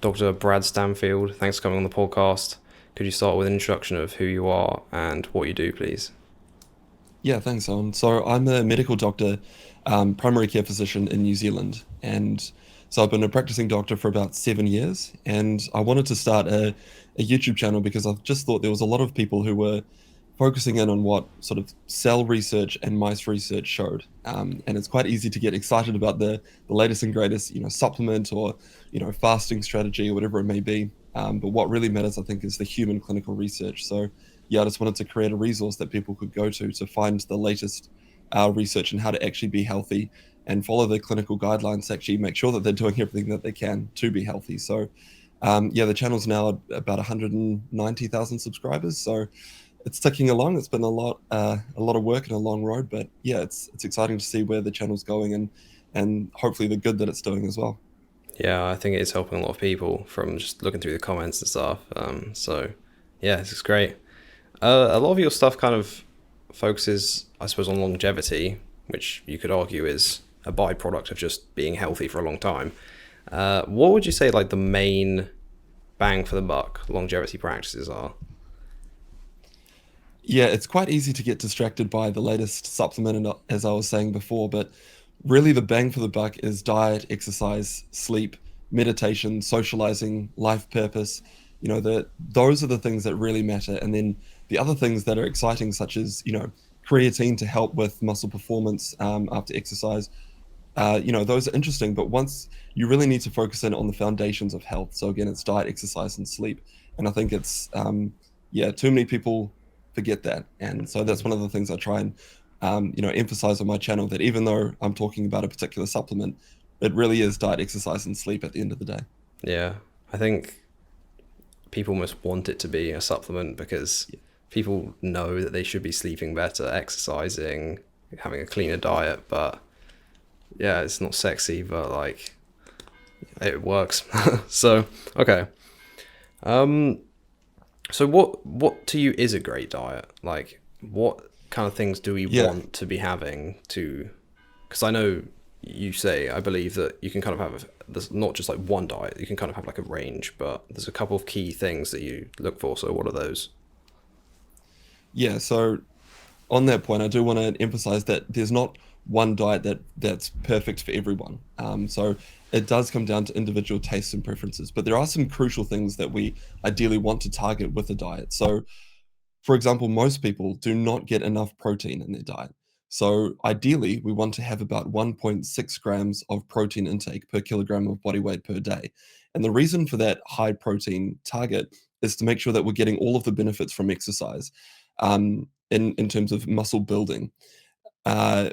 Dr. Brad Stanfield, thanks for coming on the podcast. Could you start with an introduction of who you are and what you do, please? Yeah, thanks, Owen. So I'm a medical doctor, primary care physician in New Zealand. And so I've been a practicing doctor for about 7 years. And I wanted to start a YouTube channel because I've just thought there was a lot of people who were focusing in on what sort of cell research and mice research showed. And it's quite easy to get excited about the latest and greatest, supplement or, fasting strategy or whatever it may be. But what really matters, I think, is the human clinical research. So yeah, I just wanted to create a resource that people could go to find the latest research and how to actually be healthy and follow the clinical guidelines to actually make sure that they're doing everything that they can to be healthy. So, yeah, the channel's now about 190,000 subscribers. So it's ticking along. It's been a lot of work and a long road, but yeah, it's exciting to see where the channel's going and hopefully the good that it's doing as well. Yeah, I think it's helping a lot of people from just looking through the comments and stuff. Yeah, this is great. A lot of your stuff kind of focuses, I suppose, on longevity, which you could argue is a byproduct of just being healthy for a long time. What would you say like the main bang for the buck longevity practices are? Yeah, it's quite easy to get distracted by the latest supplement, and as I was saying before, but really the bang for the buck is diet, exercise, sleep, meditation, socializing, life purpose. Those are the things that really matter. And then the other things that are exciting, such as, creatine to help with muscle performance after exercise, those are interesting. But once you really need to focus in on the foundations of health. So again, it's diet, exercise, and sleep. And I think yeah, too many people forget that. And so that's one of the things I try and, emphasize on my channel, that even though I'm talking about a particular supplement, it really is diet, exercise, and sleep at the end of the day. Yeah, I think people almost want it to be a supplement because people know that they should be sleeping better, exercising, having a cleaner diet, but yeah, it's not sexy, but like it works. So, okay. Um so what to you is a great diet? Like what kind of things do we Yeah, want to be having to, because I know you say, I believe that you can kind of have there's not just like one diet, you can kind of have like a range, but there's a couple of key things that you look for. So what are those? yeah. So on that point, I do want to emphasize that there's not one diet that's perfect for everyone. So it does come down to individual tastes and preferences, but there are some crucial things that we ideally want to target with a diet. So, for example, most people do not get enough protein in their diet. So ideally, we want to have about 1.6 grams of protein intake per kilogram of body weight per day. And the reason for that high protein target is to make sure that we're getting all of the benefits from exercise in terms of muscle building. Uh,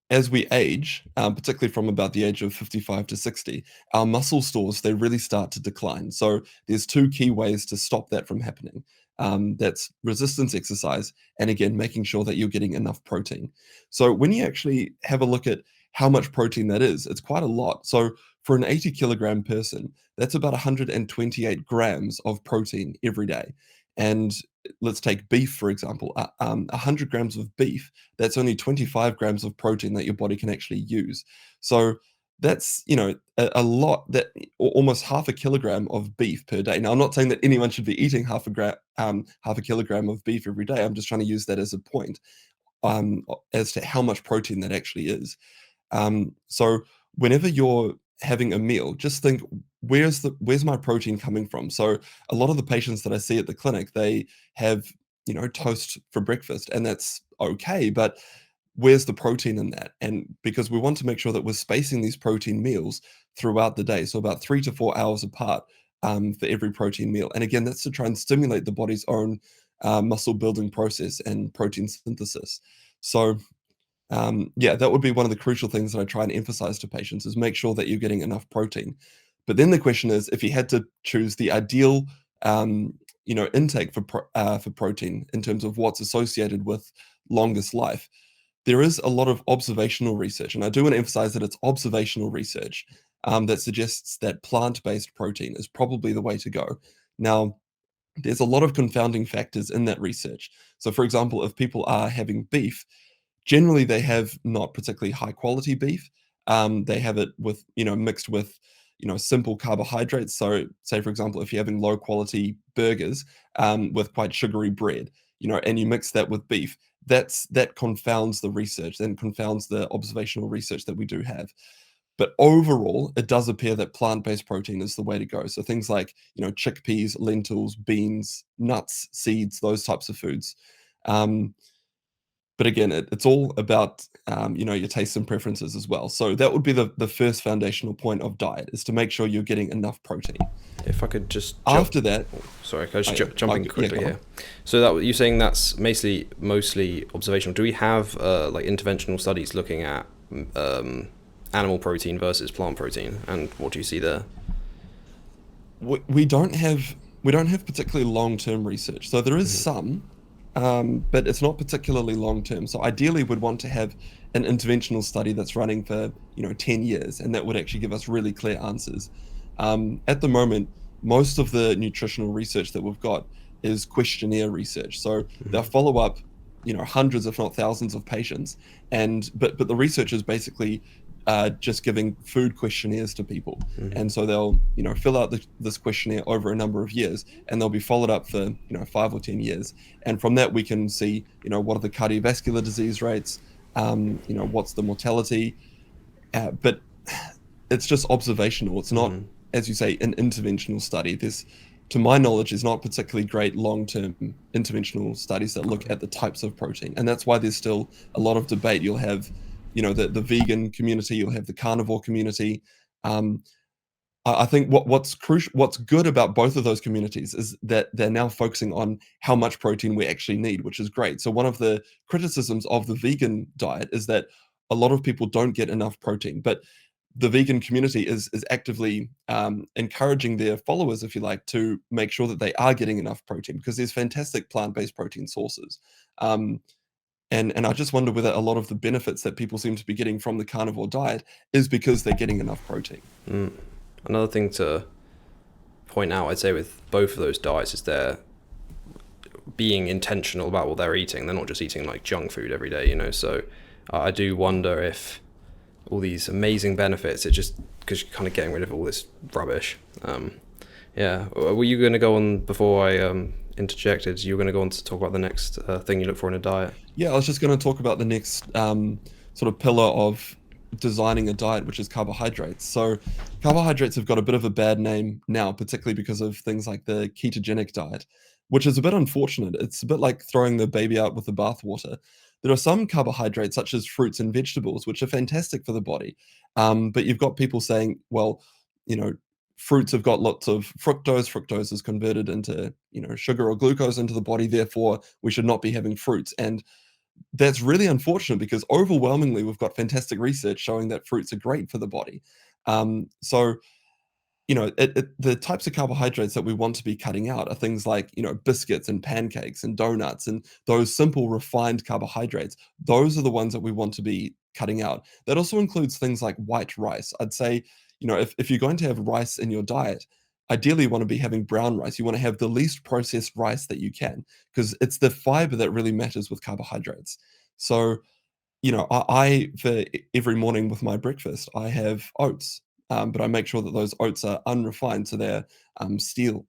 as we age, particularly from about the age of 55 to 60, our muscle stores, they really start to decline. So there's two key ways to stop that from happening. That's resistance exercise, and again, making sure that you're getting enough protein. So when you actually have a look at how much protein that is, it's quite a lot. So for an 80 kilogram person, that's about 128 grams of protein every day. And let's take beef, for example. 100 grams of beef, that's only 25 grams of protein that your body can actually use. So that's, a lot, that almost half a kilogram of beef per day. Now, I'm not saying that anyone should be eating half a kilogram of beef every day. I'm just trying to use that as a point as to how much protein that actually is. So whenever you're having a meal, just think, where's my protein coming from? So a lot of the patients that I see at the clinic, they have, toast for breakfast, and that's okay, but where's the protein in that? And because we want to make sure that we're spacing these protein meals throughout the day, so about 3 to 4 hours apart for every protein meal. And again, that's to try and stimulate the body's own muscle building process and protein synthesis. So yeah, that would be one of the crucial things that I try and emphasize to patients, is make sure that you're getting enough protein. But then the question is, if you had to choose the ideal, intake for protein in terms of what's associated with longest life, there is a lot of observational research, and I do want to emphasize that it's observational research that suggests that plant-based protein is probably the way to go. Now, there's a lot of confounding factors in that research. So, for example, if people are having beef, generally they have not particularly high quality beef. They have it with, mixed with simple carbohydrates. So say, for example, if you're having low quality burgers with quite sugary bread, and you mix that with beef, that confounds the research and confounds the observational research that we do have. But overall, it does appear that plant-based protein is the way to go. So things like, chickpeas, lentils, beans, nuts, seeds, those types of foods. But again, it's all about, your tastes and preferences as well. So that would be the first foundational point of diet, is to make sure you're getting enough protein. If I could just After that, sorry, can I just jump in quickly yeah, here? So that you're saying that's mostly observational. Do we have like interventional studies looking at animal protein versus plant protein, and what do you see there? we don't have particularly long-term research. So there is some, but it's not particularly long-term. So ideally, we'd want to have an interventional study that's running for 10 years, and that would actually give us really clear answers. At the moment, most of the nutritional research that we've got is questionnaire research. So they'll follow up, hundreds, if not thousands, of patients, but the research is basically just giving food questionnaires to people. And so they'll fill out this questionnaire over a number of years, and they'll be followed up for 5 or 10 years, and from that we can see what are the cardiovascular disease rates, what's the mortality, but it's just observational. It's not, as you say, an interventional study. This, to my knowledge, is not particularly great long-term interventional studies that look at the types of protein, and that's why there's still a lot of debate. You'll have the vegan community, you'll have the carnivore community. I think what's good about both of those communities is that they're now focusing on how much protein we actually need, which is great. So one of the criticisms of the vegan diet is that a lot of people don't get enough protein, but the vegan community is actively encouraging their followers, if you like, to make sure that they are getting enough protein, because there's fantastic plant-based protein sources. And I just wonder whether a lot of the benefits that people seem to be getting from the carnivore diet is because they're getting enough protein. Another thing to point out, I'd say, with both of those diets is they're being intentional about what they're eating. They're not just eating like junk food every day, So I do wonder if all these amazing benefits, it's just because you're kind of getting rid of all this rubbish. Yeah. Were you going to go on, before I interjected, you were going to go on to talk about the next thing you look for in a diet? Yeah, I was just going to talk about the next sort of pillar of designing a diet, which is carbohydrates. So carbohydrates have got a bit of a bad name now, particularly because of things like the ketogenic diet, which is a bit unfortunate. It's a bit like throwing the baby out with the bathwater. There are some carbohydrates, such as fruits and vegetables, which are fantastic for the body. But you've got people saying, well, fruits have got lots of fructose. Fructose is converted into, sugar or glucose into the body. Therefore, we should not be having fruits. And that's really unfortunate, because overwhelmingly we've got fantastic research showing that fruits are great for the body. So the types of carbohydrates that we want to be cutting out are things like, biscuits and pancakes and donuts and those simple refined carbohydrates. Those are the ones that we want to be cutting out. That also includes things like white rice. I'd say, if you're going to have rice in your diet, ideally you want to be having brown rice. You want to have the least processed rice that you can, because it's the fiber that really matters with carbohydrates. So, I for every morning with my breakfast, I have oats. But I make sure that those oats are unrefined, so they're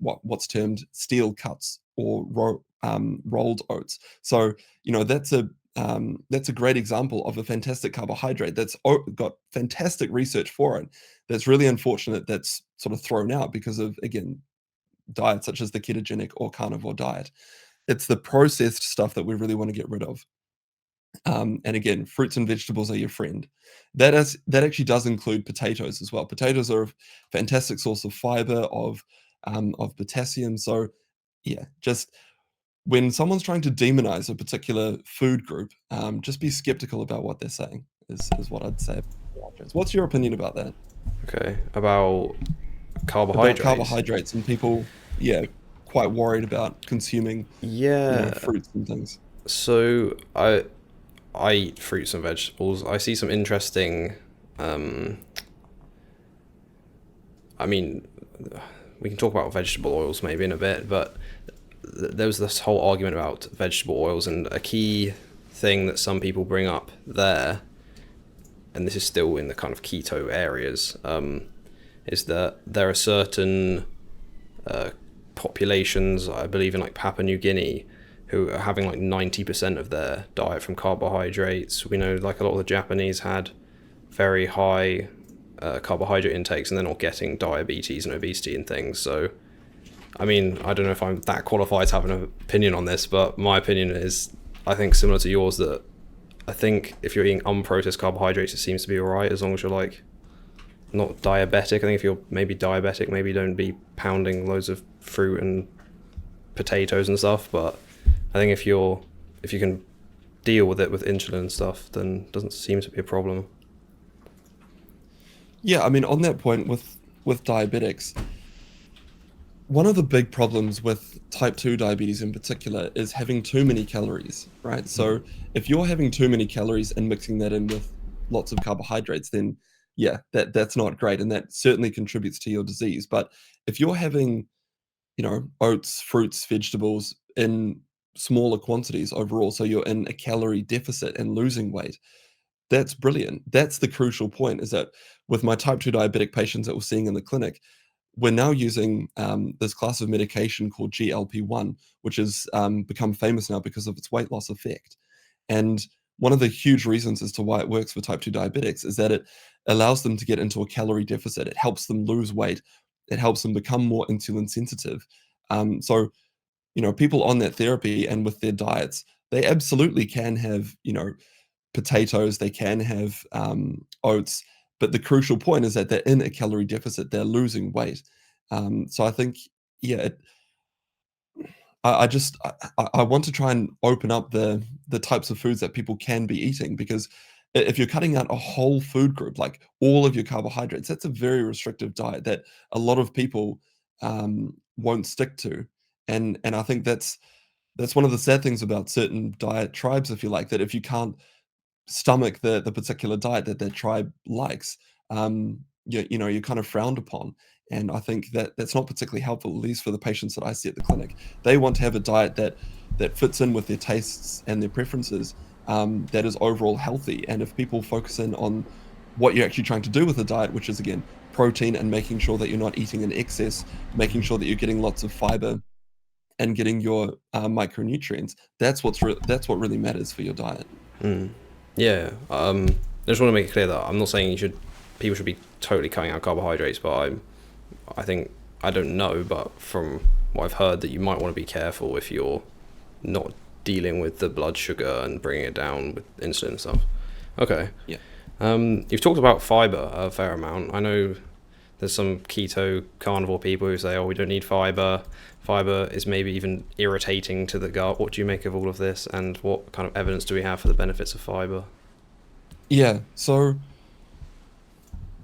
what's termed steel cuts, or rolled oats. So that's a great example of a fantastic carbohydrate that's got fantastic research for it. That's really unfortunate that's sort of thrown out because of, again, diets such as the ketogenic or carnivore diet. It's the processed stuff that we really want to get rid of. And again, fruits and vegetables are your friend. That actually does include potatoes as well. Potatoes are a fantastic source of fiber, of potassium. So yeah, just when someone's trying to demonize a particular food group, just be skeptical about what they're saying, is what I'd say. What's your opinion about that? Okay, about carbohydrates. About carbohydrates and people, yeah, quite worried about consuming fruits and things. So I eat fruits and vegetables. I see some interesting, I mean, we can talk about vegetable oils maybe in a bit, but there was this whole argument about vegetable oils, and a key thing that some people bring up there, and this is still in the kind of keto areas, is that there are certain uh, populations, I believe in like Papua New Guinea, who are having like 90% of their diet from carbohydrates. We know like a lot of the Japanese had very high carbohydrate intakes, and they're not getting diabetes and obesity and things. So, I mean, I don't know if I'm that qualified to have an opinion on this, but my opinion is, I think similar to yours, that I think if you're eating unprocessed carbohydrates, it seems to be alright as long as you're like not diabetic. I think if you're maybe diabetic, maybe don't be pounding loads of fruit and potatoes and stuff. But I think if you can deal with it with insulin and stuff, then it doesn't seem to be a problem. Yeah, I mean, on that point with diabetics, one of the big problems with type 2 diabetes in particular is having too many calories, right? So if you're having too many calories and mixing that in with lots of carbohydrates, then yeah, that's not great, and that certainly contributes to your disease. But if you're having, oats, fruits, vegetables in smaller quantities overall, so you're in a calorie deficit and losing weight, that's brilliant. That's the crucial point, is that with my type 2 diabetic patients that we're seeing in the clinic, we're now using this class of medication called GLP-1, which has become famous now because of its weight loss effect. And one of the huge reasons as to why it works for type 2 diabetics is that it allows them to get into a calorie deficit. It helps them lose weight. It helps them become more insulin sensitive. So, people on that therapy and with their diets, they absolutely can have, potatoes, they can have oats, but the crucial point is that they're in a calorie deficit, they're losing weight. So I think, yeah, I just I want to try and open up the types of foods that people can be eating, because if you're cutting out a whole food group, like all of your carbohydrates, that's a very restrictive diet that a lot of people won't stick to, and I think that's one of the sad things about certain diet tribes, if you like, that if you can't stomach the particular diet that their tribe likes, you're kind of frowned upon. And I think that that's not particularly helpful, at least for the patients that I see at the clinic. They want to have a diet that fits in with their tastes and their preferences, that is overall healthy. And if people focus in on what you're actually trying to do with the diet, which is again protein and making sure that you're not eating in excess, making sure that you're getting lots of fiber and getting your micronutrients, that's what really matters for your diet. Yeah. I just want to make it clear that I'm not saying people should be totally cutting out carbohydrates, but I think, I don't know, but from what I've heard, that you might want to be careful if you're not dealing with the blood sugar and bringing it down with insulin and stuff. Okay. Yeah. You've talked about fiber a fair amount. I know there's some keto carnivore people who say, oh, we don't need fiber. Fiber is maybe even irritating to the gut. What do you make of all of this, and what kind of evidence do we have for the benefits of fiber? Yeah. So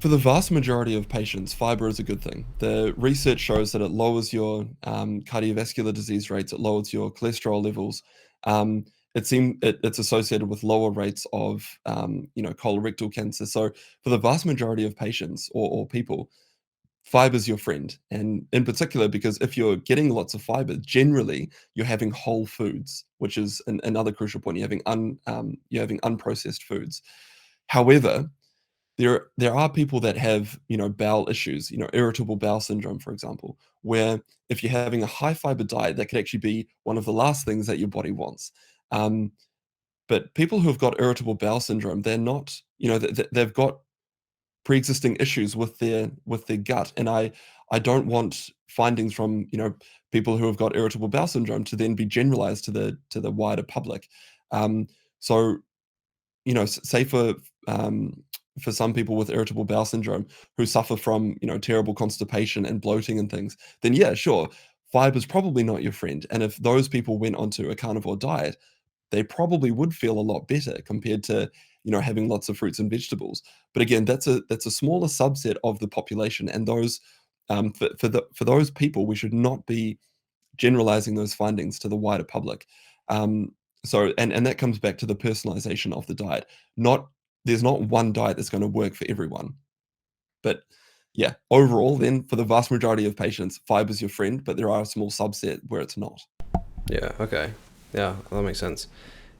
for the vast majority of patients, fiber is a good thing. The research shows that it lowers your cardiovascular disease rates, it lowers your cholesterol levels. It's associated with lower rates of colorectal cancer. So for the vast majority of patients or people, fiber's your friend. And in particular, because if you're getting lots of fiber, generally you're having whole foods, which is another crucial point. You're having unprocessed foods. However, there are people that have, bowel issues, irritable bowel syndrome, for example, where if you're having a high fiber diet, that could actually be one of the last things that your body wants. Um, but people who've got irritable bowel syndrome, they're not, they've got pre-existing issues with their gut, and I don't want findings from, people who have got irritable bowel syndrome to then be generalized to the wider public. So say for some people with irritable bowel syndrome who suffer from, terrible constipation and bloating and things, then yeah, sure, fiber's probably not your friend. And if those people went onto a carnivore diet, they probably would feel a lot better compared to, having lots of fruits and vegetables. But again, that's a smaller subset of the population, and those for those people, we should not be generalizing those findings to the wider public. And that comes back to the personalization of the diet. Not There's not one diet that's going to work for everyone. But yeah, overall, then for the vast majority of patients, fiber's your friend, but there are a small subset where it's not. Yeah, okay. Yeah, that makes sense.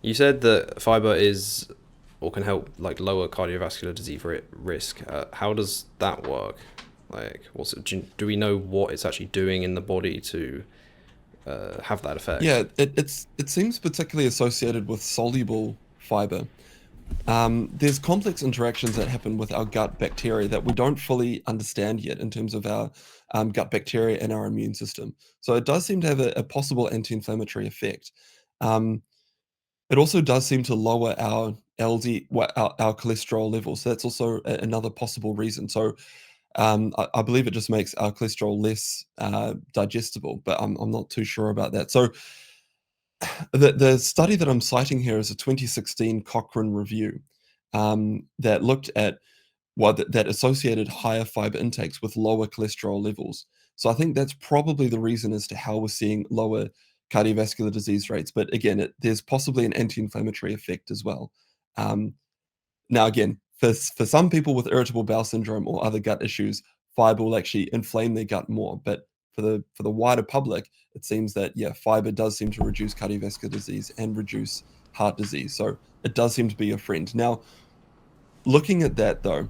You said that fiber is, or can help like lower cardiovascular disease risk. How does that work? Like, do we know what it's actually doing in the body to have that effect? Yeah, it seems particularly associated with soluble fiber. There's complex interactions that happen with our gut bacteria that we don't fully understand yet in terms of our gut bacteria and our immune system. So it does seem to have a possible anti-inflammatory effect. Um, it also does seem to lower our our cholesterol levels. So that's also another possible reason. So I believe it just makes our cholesterol less digestible, but I'm not too sure about that. So the study that I'm citing here is a 2016 Cochrane review that looked at that associated higher fiber intakes with lower cholesterol levels. So I think that's probably the reason as to how we're seeing lower cardiovascular disease rates. But again, there's possibly an anti-inflammatory effect as well. Um, Now, again, for some people with irritable bowel syndrome or other gut issues, fiber will actually inflame their gut more. But for the wider public, it seems that yeah, fiber does seem to reduce cardiovascular disease and reduce heart disease. So it does seem to be a friend. Now, looking at that though,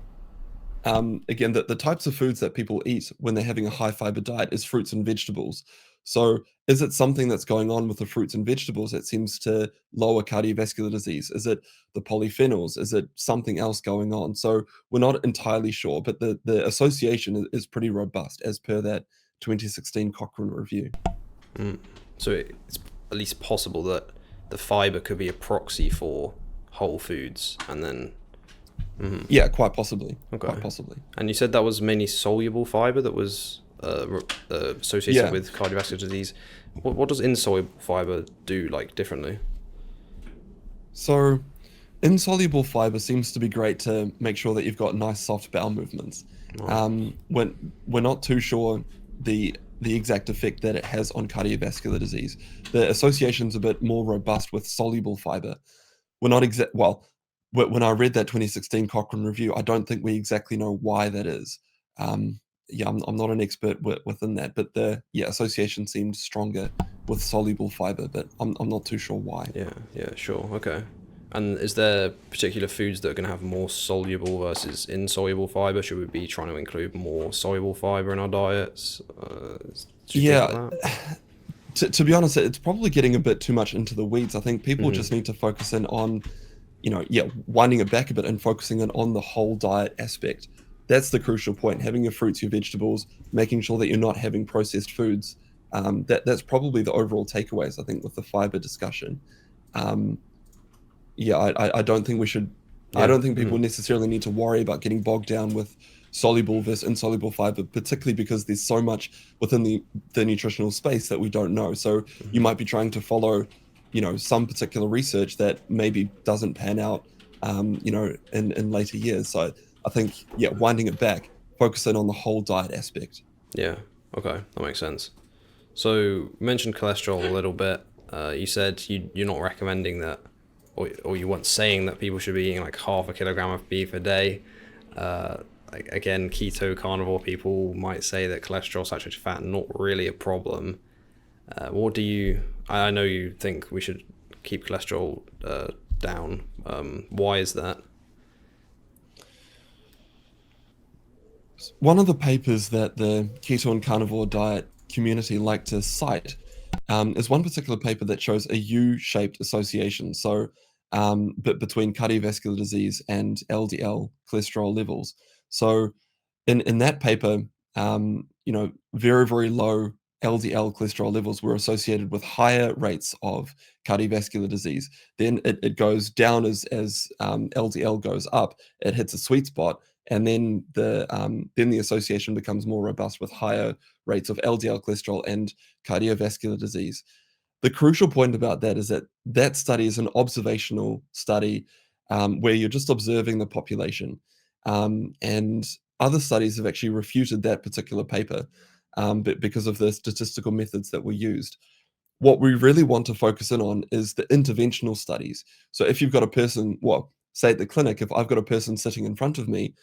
again, the types of foods that people eat when they're having a high fiber diet is fruits and vegetables. So, is it something that's going on with the fruits and vegetables that seems to lower cardiovascular disease? Is it the polyphenols? Is it something else going on? So, we're not entirely sure, but the association is pretty robust as per that 2016 Cochrane review. So it's at least possible that the fiber could be a proxy for whole foods, and then Yeah, quite possibly. Quite okay. possibly. And you said that was mainly soluble fiber that was associated Yeah. with cardiovascular disease. What does insoluble fiber do like differently? So, insoluble fiber seems to be great to make sure that you've got nice soft bowel movements. Right. When we're not too sure the exact effect that it has on cardiovascular disease, the association's a bit more robust with soluble fiber. We're not exact. Well, when I read that 2016 Cochrane review, I don't think we exactly know why that is. Yeah, I'm not an expert within that, but the yeah association seemed stronger with soluble fiber, but I'm not too sure why. Yeah, yeah, sure. Okay. And is there particular foods that are going to have more soluble versus insoluble fiber? Should we be trying to include more soluble fiber in our diets? Do you think Yeah, like that? to be honest, it's probably getting a bit too much into the weeds. I think people just need to focus in on, yeah, winding it back a bit and focusing in on the whole diet aspect. That's the crucial point. Having your fruits, your vegetables, making sure that you're not having processed foods. That's probably the overall takeaways, I think, with the fiber discussion. Um, yeah, I don't think we should. I Yeah. don't think people necessarily need to worry about getting bogged down with soluble versus insoluble fiber, particularly because there's so much within the nutritional space that we don't know. So you might be trying to follow, some particular research that maybe doesn't pan out, in later years. So I think, yeah, winding it back, focusing on the whole diet aspect. Yeah. Okay, that makes sense. So you mentioned cholesterol a little bit. You said you're not recommending that, or you weren't saying that people should be eating like half a kilogram of beef a day. Like, again, keto carnivore people might say that cholesterol, saturated fat, not really a problem. What do you? I know you think we should keep cholesterol down. Why is that? One of the papers that the keto and carnivore diet community like to cite is one particular paper that shows a U-shaped association. So, but between cardiovascular disease and LDL cholesterol levels. So, in that paper, very very low LDL cholesterol levels were associated with higher rates of cardiovascular disease. Then it goes down as LDL goes up. It hits a sweet spot, and then the association becomes more robust with higher rates of LDL cholesterol and cardiovascular disease. The crucial point about that is that that study is an observational study where you're just observing the population. And other studies have actually refuted that particular paper but because of the statistical methods that were used. What we really want to focus in on is the interventional studies. So if you've got a person, well, say at the clinic, if I've got a person sitting in front of me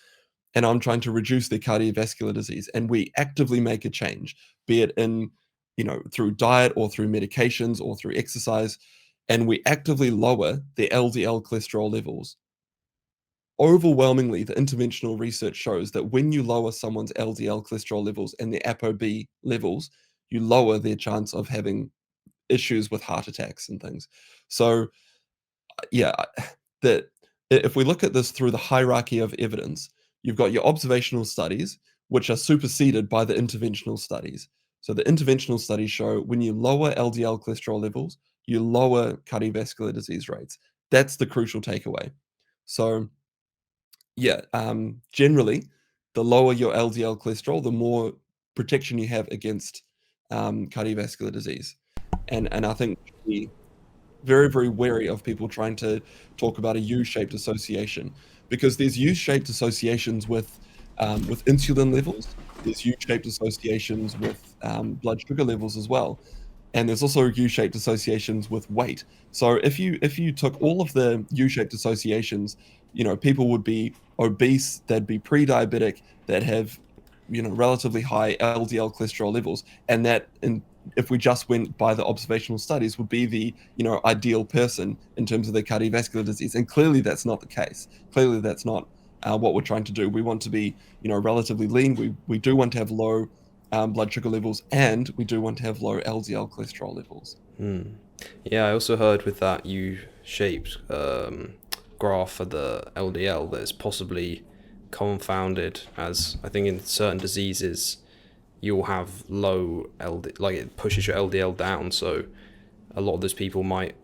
and I'm trying to reduce their cardiovascular disease, and we actively make a change, be it in, through diet or through medications or through exercise, and we actively lower their LDL cholesterol levels, overwhelmingly, the interventional research shows that when you lower someone's LDL cholesterol levels and their ApoB levels, you lower their chance of having issues with heart attacks and things. So, yeah, that if we look at this through the hierarchy of evidence, you've got your observational studies, which are superseded by the interventional studies. So the interventional studies show when you lower LDL cholesterol levels, you lower cardiovascular disease rates. That's the crucial takeaway. So yeah, generally, the lower your LDL cholesterol, the more protection you have against cardiovascular disease. And I think we should be very, very wary of people trying to talk about a U-shaped association, because there's U-shaped associations with insulin levels. There's U-shaped associations with blood sugar levels as well, and there's also U-shaped associations with weight. So if you took all of the U-shaped associations, people would be obese, they'd be pre-diabetic, they'd have relatively high LDL cholesterol levels, and if we just went by the observational studies, would be the ideal person in terms of their cardiovascular disease. And clearly that's not the case. Clearly that's not what we're trying to do. We want to be relatively lean. We do want to have low blood sugar levels, and we do want to have low LDL cholesterol levels. Yeah, I also heard with that U-shaped graph for the LDL that it's possibly confounded, as I think in certain diseases you'll have low LD, like it pushes your LDL down, so a lot of those people might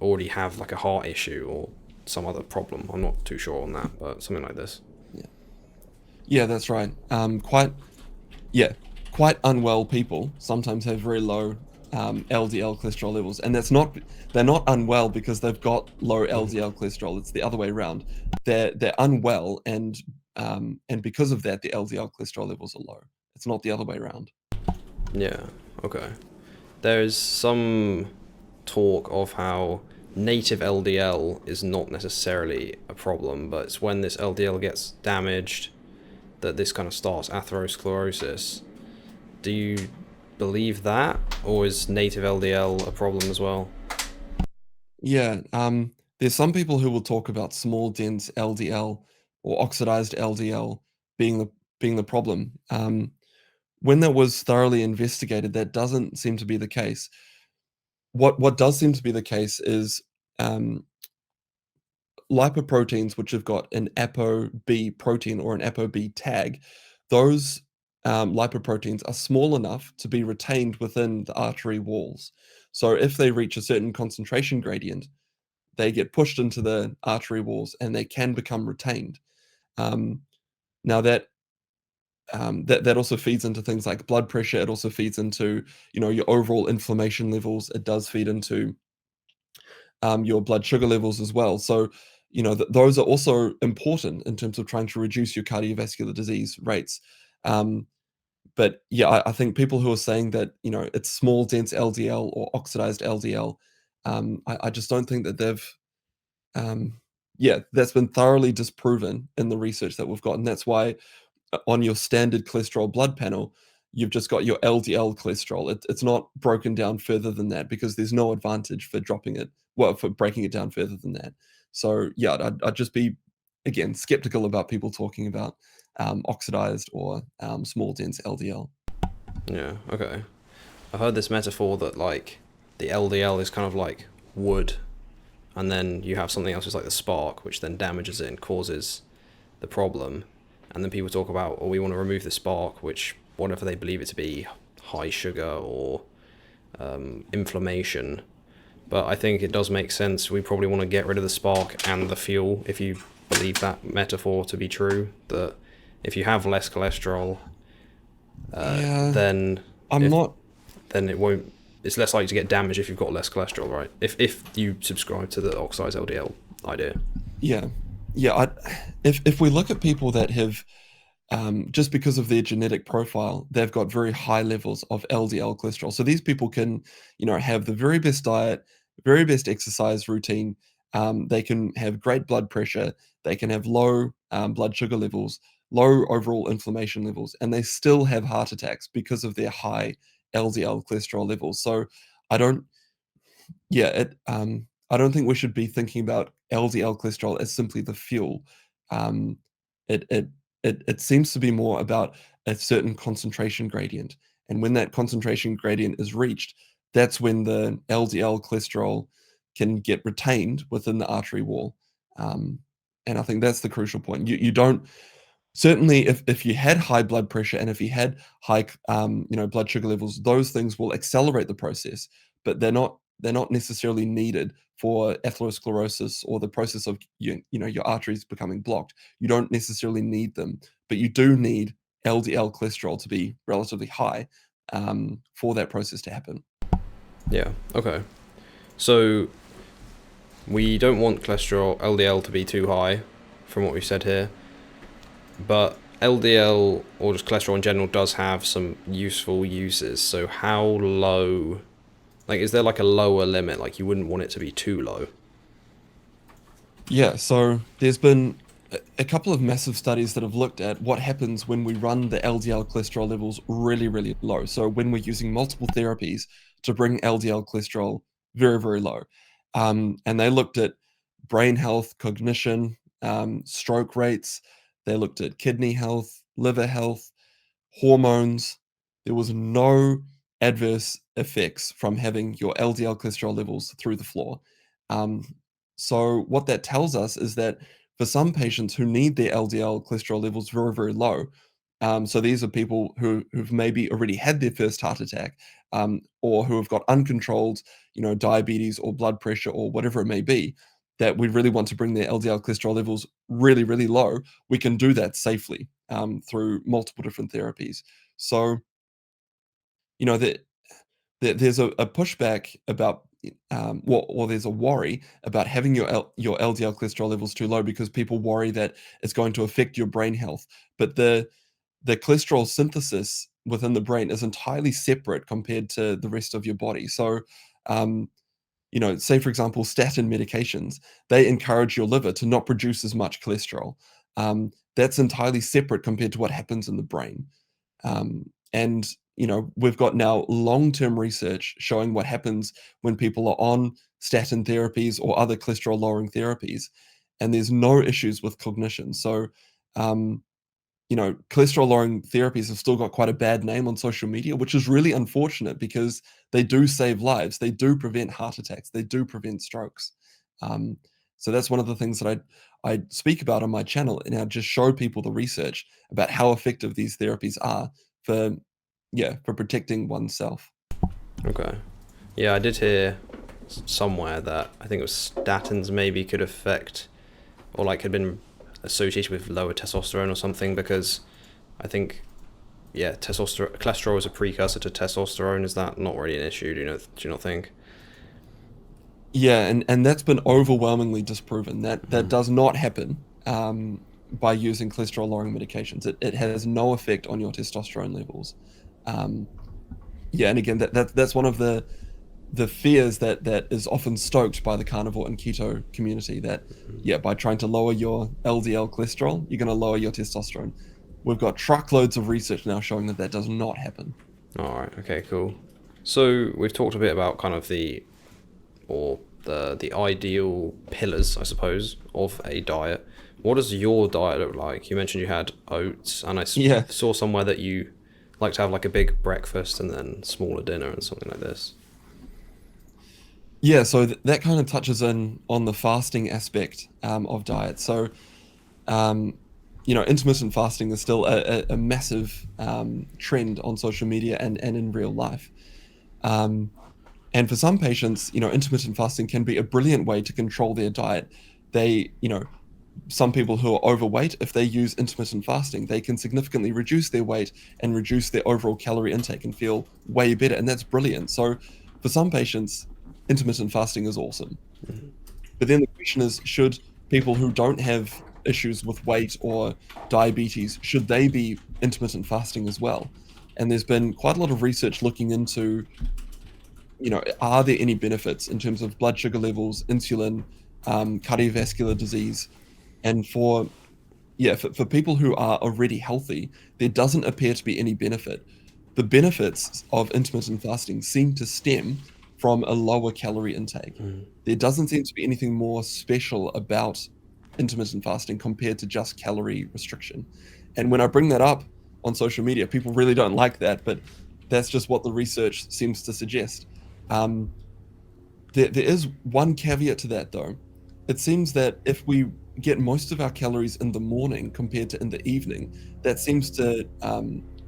already have like a heart issue or some other problem. I'm not too sure on that, but something like this. Yeah, that's right. Quite unwell people sometimes have very low LDL cholesterol levels, and they're not unwell because they've got low LDL cholesterol. It's the other way around. They're unwell, and because of that, the LDL cholesterol levels are low. It's not the other way around. Yeah, okay. There is some talk of how native LDL is not necessarily a problem, but it's when this LDL gets damaged that this kind of starts atherosclerosis. Do you believe that, or is native LDL a problem as well? Yeah, there's some people who will talk about small dense LDL or oxidized LDL being the problem. When that was thoroughly investigated, that doesn't seem to be the case. What does seem to be the case is um, lipoproteins, which have got an ApoB protein or an ApoB tag. Those lipoproteins are small enough to be retained within the artery walls. So if they reach a certain concentration gradient, they get pushed into the artery walls and they can become retained. Um, now that also feeds into things like blood pressure. It also feeds into your overall inflammation levels. It does feed into your blood sugar levels as well. So those are also important in terms of trying to reduce your cardiovascular disease rates. But yeah, I think people who are saying that it's small dense LDL or oxidized LDL, I just don't think that um, that's been thoroughly disproven in the research that we've got. And that's why on your standard cholesterol blood panel, you've just got your LDL cholesterol. It's not broken down further than that because there's no advantage for for breaking it down further than that. So yeah, I'd just be, again, skeptical about people talking about oxidized or small dense LDL. Yeah, okay. I heard this metaphor that like the LDL is kind of like wood, and then you have something else that's like the spark, which then damages it and causes the problem. And then people talk about, oh, we want to remove the spark, which whatever they believe it to be, high sugar or inflammation. But I think it does make sense. We probably want to get rid of the spark and the fuel, if you believe that metaphor to be true. That if you have less cholesterol, Yeah, then I'm if not. then it won't. It's less likely to get damaged if you've got less cholesterol, right? If you subscribe to the oxidized LDL idea. Yeah, yeah. If we look at people that have just because of their genetic profile, they've got very high levels of LDL cholesterol. So these people can, have the very best diet, very best exercise routine. They can have great blood pressure. They can have low blood sugar levels, low overall inflammation levels, and they still have heart attacks because of their high LDL cholesterol levels. So I don't, I don't think we should be thinking about LDL cholesterol as simply the fuel. Um, it, it, it seems to be more about a certain concentration gradient. And when that concentration gradient is reached, that's when the LDL cholesterol can get retained within the artery wall. And I think that's the crucial point. You don't, certainly if you had high blood pressure and if you had high blood sugar levels, those things will accelerate the process, but they're not necessarily needed for atherosclerosis or the process of your arteries becoming blocked. You don't necessarily need them, but you do need LDL cholesterol to be relatively high for that process to happen. Yeah. Okay. So we don't want cholesterol LDL to be too high, from what we said here, but LDL or just cholesterol in general does have some useful uses. So how low, like, is there like a lower limit? Like, you wouldn't want it to be too low. Yeah, so there's been a couple of massive studies that have looked at what happens when we run the LDL cholesterol levels really, really low. So when we're using multiple therapies to bring LDL cholesterol very, very low. And they looked at brain health, cognition, stroke rates. They looked at kidney health, liver health, hormones. There was no adverse effects from having your LDL cholesterol levels through the floor. Um, so what that tells us is that for some patients who need their LDL cholesterol levels very, very low, so these are people who've maybe already had their first heart attack, or who have got uncontrolled, diabetes or blood pressure or whatever it may be, that we really want to bring their LDL cholesterol levels really, really low. We can do that safely through multiple different therapies. So, that there's a pushback about or there's a worry about having your LDL cholesterol levels too low because people worry that it's going to affect your brain health. But the cholesterol synthesis within the brain is entirely separate compared to the rest of your body. So, say for example, statin medications, they encourage your liver to not produce as much cholesterol. That's entirely separate compared to what happens in the brain. And we've got now long-term research showing what happens when people are on statin therapies or other cholesterol-lowering therapies, and there's no issues with cognition. So, cholesterol-lowering therapies have still got quite a bad name on social media, which is really unfortunate because they do save lives. They do prevent heart attacks. They do prevent strokes. Um, so that's one of the things that I speak about on my channel, and I just show people the research about how effective these therapies are for, for protecting oneself. Okay. Yeah, I did hear somewhere that I think it was statins maybe could affect, or like had been associated with lower testosterone or something, because I think, yeah, cholesterol is a precursor to testosterone. Is that not really an issue? Do you not think? Yeah, and that's been overwhelmingly disproven. That does not happen by using cholesterol-lowering medications. It has no effect on your testosterone levels. And again, that's one of the fears that is often stoked by the carnivore and keto community. That by trying to lower your LDL cholesterol, you're going to lower your testosterone. We've got truckloads of research now showing that does not happen. All right. Okay. Cool. So we've talked a bit about kind of the ideal pillars, I suppose, of a diet. What does your diet look like? You mentioned you had oats, and I Yeah. saw somewhere that you like to have like a big breakfast and then smaller dinner and something like this. Yeah, so that kind of touches on the fasting aspect of diet. So, intermittent fasting is still a massive trend on social media and in real life. And for some patients, intermittent fasting can be a brilliant way to control their diet. They, some people who are overweight, if they use intermittent fasting, they can significantly reduce their weight and reduce their overall calorie intake and feel way better. And that's brilliant. So for some patients, intermittent fasting is awesome. But then the question is, should people who don't have issues with weight or diabetes, should they be intermittent fasting as well? And there's been quite a lot of research looking into, are there any benefits in terms of blood sugar levels, insulin, cardiovascular disease? And for people who are already healthy, there doesn't appear to be any benefit. The benefits of intermittent fasting seem to stem from a lower calorie intake. There doesn't seem to be anything more special about intermittent fasting compared to just calorie restriction. And when I bring that up on social media, people really don't like that, but that's just what the research seems to suggest. Um, there is one caveat to that, though. It seems that if we get most of our calories in the morning compared to in the evening, that seems to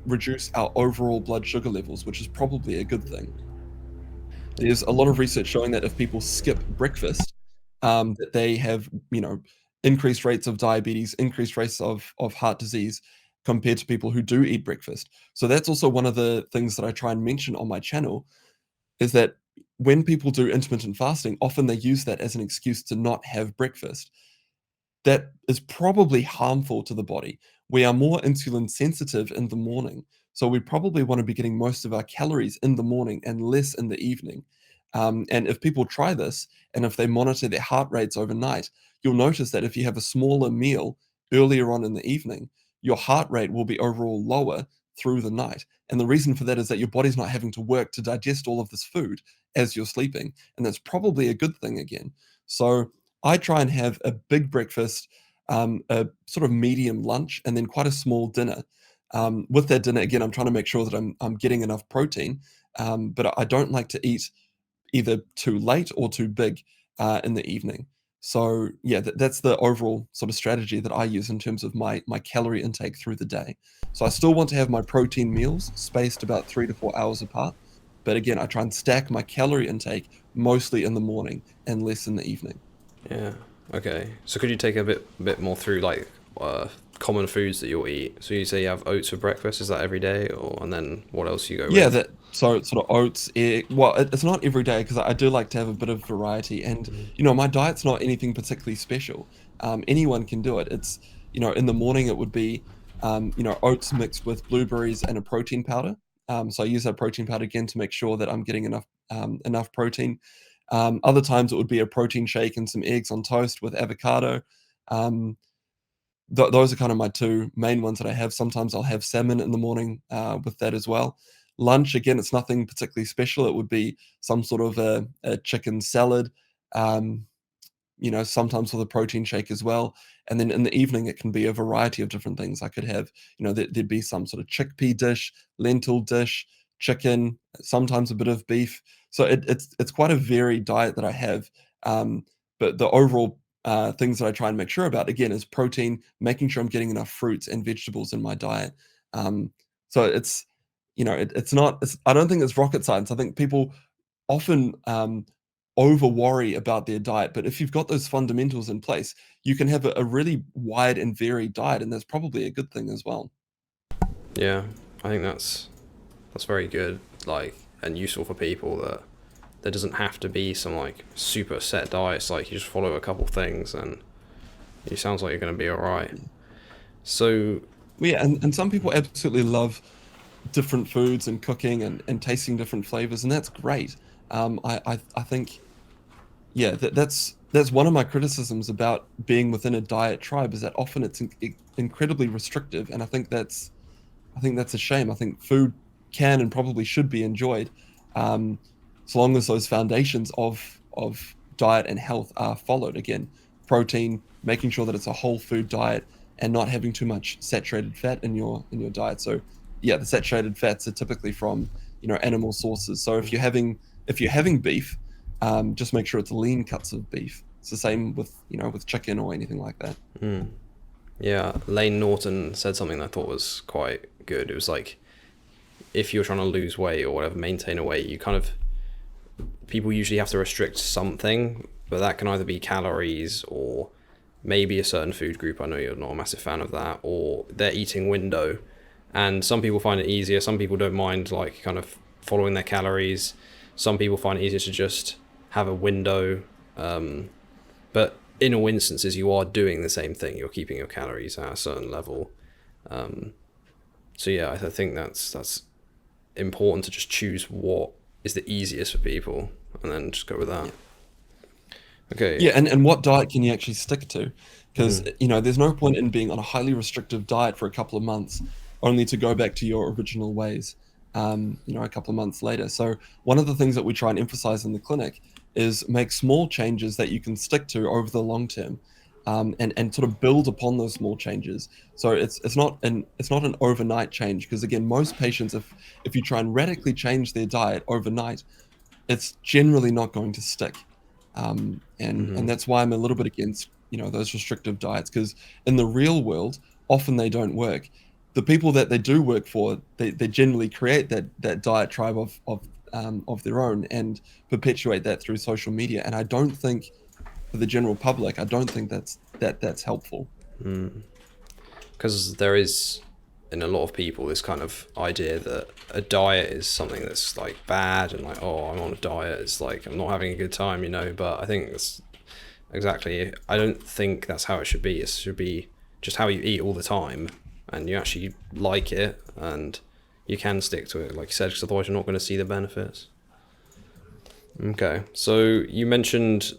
reduce our overall blood sugar levels, which is probably a good thing. There's a lot of research showing that if people skip breakfast, that they have, increased rates of diabetes, increased rates of heart disease compared to people who do eat breakfast. So that's also one of the things that I try and mention on my channel is that when people do intermittent fasting, often they use that as an excuse to not have breakfast. That is probably harmful to the body. We are more insulin sensitive in the morning. So we probably want to be getting most of our calories in the morning and less in the evening. And if people try this and if they monitor their heart rates overnight, you'll notice that if you have a smaller meal earlier on in the evening, your heart rate will be overall lower through the night. And the reason for that is that your body's not having to work to digest all of this food as you're sleeping. And that's probably a good thing again. So I try and have a big breakfast, a sort of medium lunch, and then quite a small dinner. With that dinner, again, I'm trying to make sure that I'm getting enough protein, but I don't like to eat either too late or too big in the evening. So yeah, that's the overall sort of strategy that I use in terms of my calorie intake through the day. So I still want to have my protein meals spaced about 3 to 4 hours apart, but again, I try and stack my calorie intake mostly in the morning and less in the evening. Yeah. Okay. So could you take a bit more through like common foods that you'll eat? So you say you have oats for breakfast. Is that every day, or and then what else you go Yeah, with? that so sort of oats, egg. Well, it's not every day because I do like to have a bit of variety, and my diet's not anything particularly special. Anyone can do it. It's in the morning it would be oats mixed with blueberries and a protein powder. So I use that protein powder again to make sure that I'm getting enough protein. Other times it would be a protein shake and some eggs on toast with avocado. Um, those are kind of my two main ones that I have. Sometimes I'll have salmon in the morning with that as well. Lunch, again, it's nothing particularly special. It would be some sort of a chicken salad, um, sometimes with a protein shake as well. And then in the evening, it can be a variety of different things. I could have, there'd be some sort of chickpea dish, lentil dish, chicken, sometimes a bit of beef. So it's quite a varied diet that I have. Um, but the overall things that I try and make sure about again is protein, making sure I'm getting enough fruits and vegetables in my diet. So it's it's not. I don't think it's rocket science. I think people often over worry about their diet, but if you've got those fundamentals in place, you can have a really wide and varied diet, and that's probably a good thing as well. Yeah, I think that's very good, like, and useful for people that there doesn't have to be some like super set diets. Like you just follow a couple things, and it sounds like you're gonna be all right. So Well, yeah, and some people absolutely love different foods and cooking and tasting different flavors, and that's great. I think yeah, that's one of my criticisms about being within a diet tribe is that often it's incredibly restrictive, and I think that's a shame. I think food can and probably should be enjoyed, um, so long as those foundations of diet and health are followed. Again, protein, making sure that it's a whole food diet, and not having too much saturated fat in your diet. So, yeah, the saturated fats are typically from animal sources. So if you're having beef, just make sure it's lean cuts of beef. It's the same with chicken or anything like that. yeah, Lane Norton said something I thought was quite good. It was like if you're trying to lose weight or whatever, maintain a weight, you kind of people usually have to restrict something, but that can either be calories or maybe a certain food group. I know you're not a massive fan of that, or their eating window. And some people find it easier. Some people don't mind like kind of following their calories. Some people find it easier to just have a window. But in all instances, you are doing the same thing. You're keeping your calories at a certain level. So yeah, I think that's important to just choose what is the easiest for people and then just go with that. Okay. Yeah, and what diet can you actually stick to? Because there's no point in being on a highly restrictive diet for a couple of months, only to go back to your original ways, a couple of months later. So one of the things that we try and emphasize in the clinic is make small changes that you can stick to over the long term. and sort of build upon those small changes. So it's not an overnight change, because again, most patients, if you try and radically change their diet overnight, it's generally not going to stick. And that's why I'm a little bit against, those restrictive diets, because in the real world, often they don't work. The people that they do work for, they generally create that diet tribe of their own and perpetuate that through social media. And I don't think, for the general public, I don't think that's helpful. Because there is, in a lot of people, this kind of idea that a diet is something that's like bad and like, oh, I'm on a diet, it's like I'm not having a good time, but I think that's exactly, I don't think that's how it should be. It should be just how you eat all the time, and you actually like it, and you can stick to it, like you said, because otherwise you're not going to see the benefits. Okay, so you mentioned,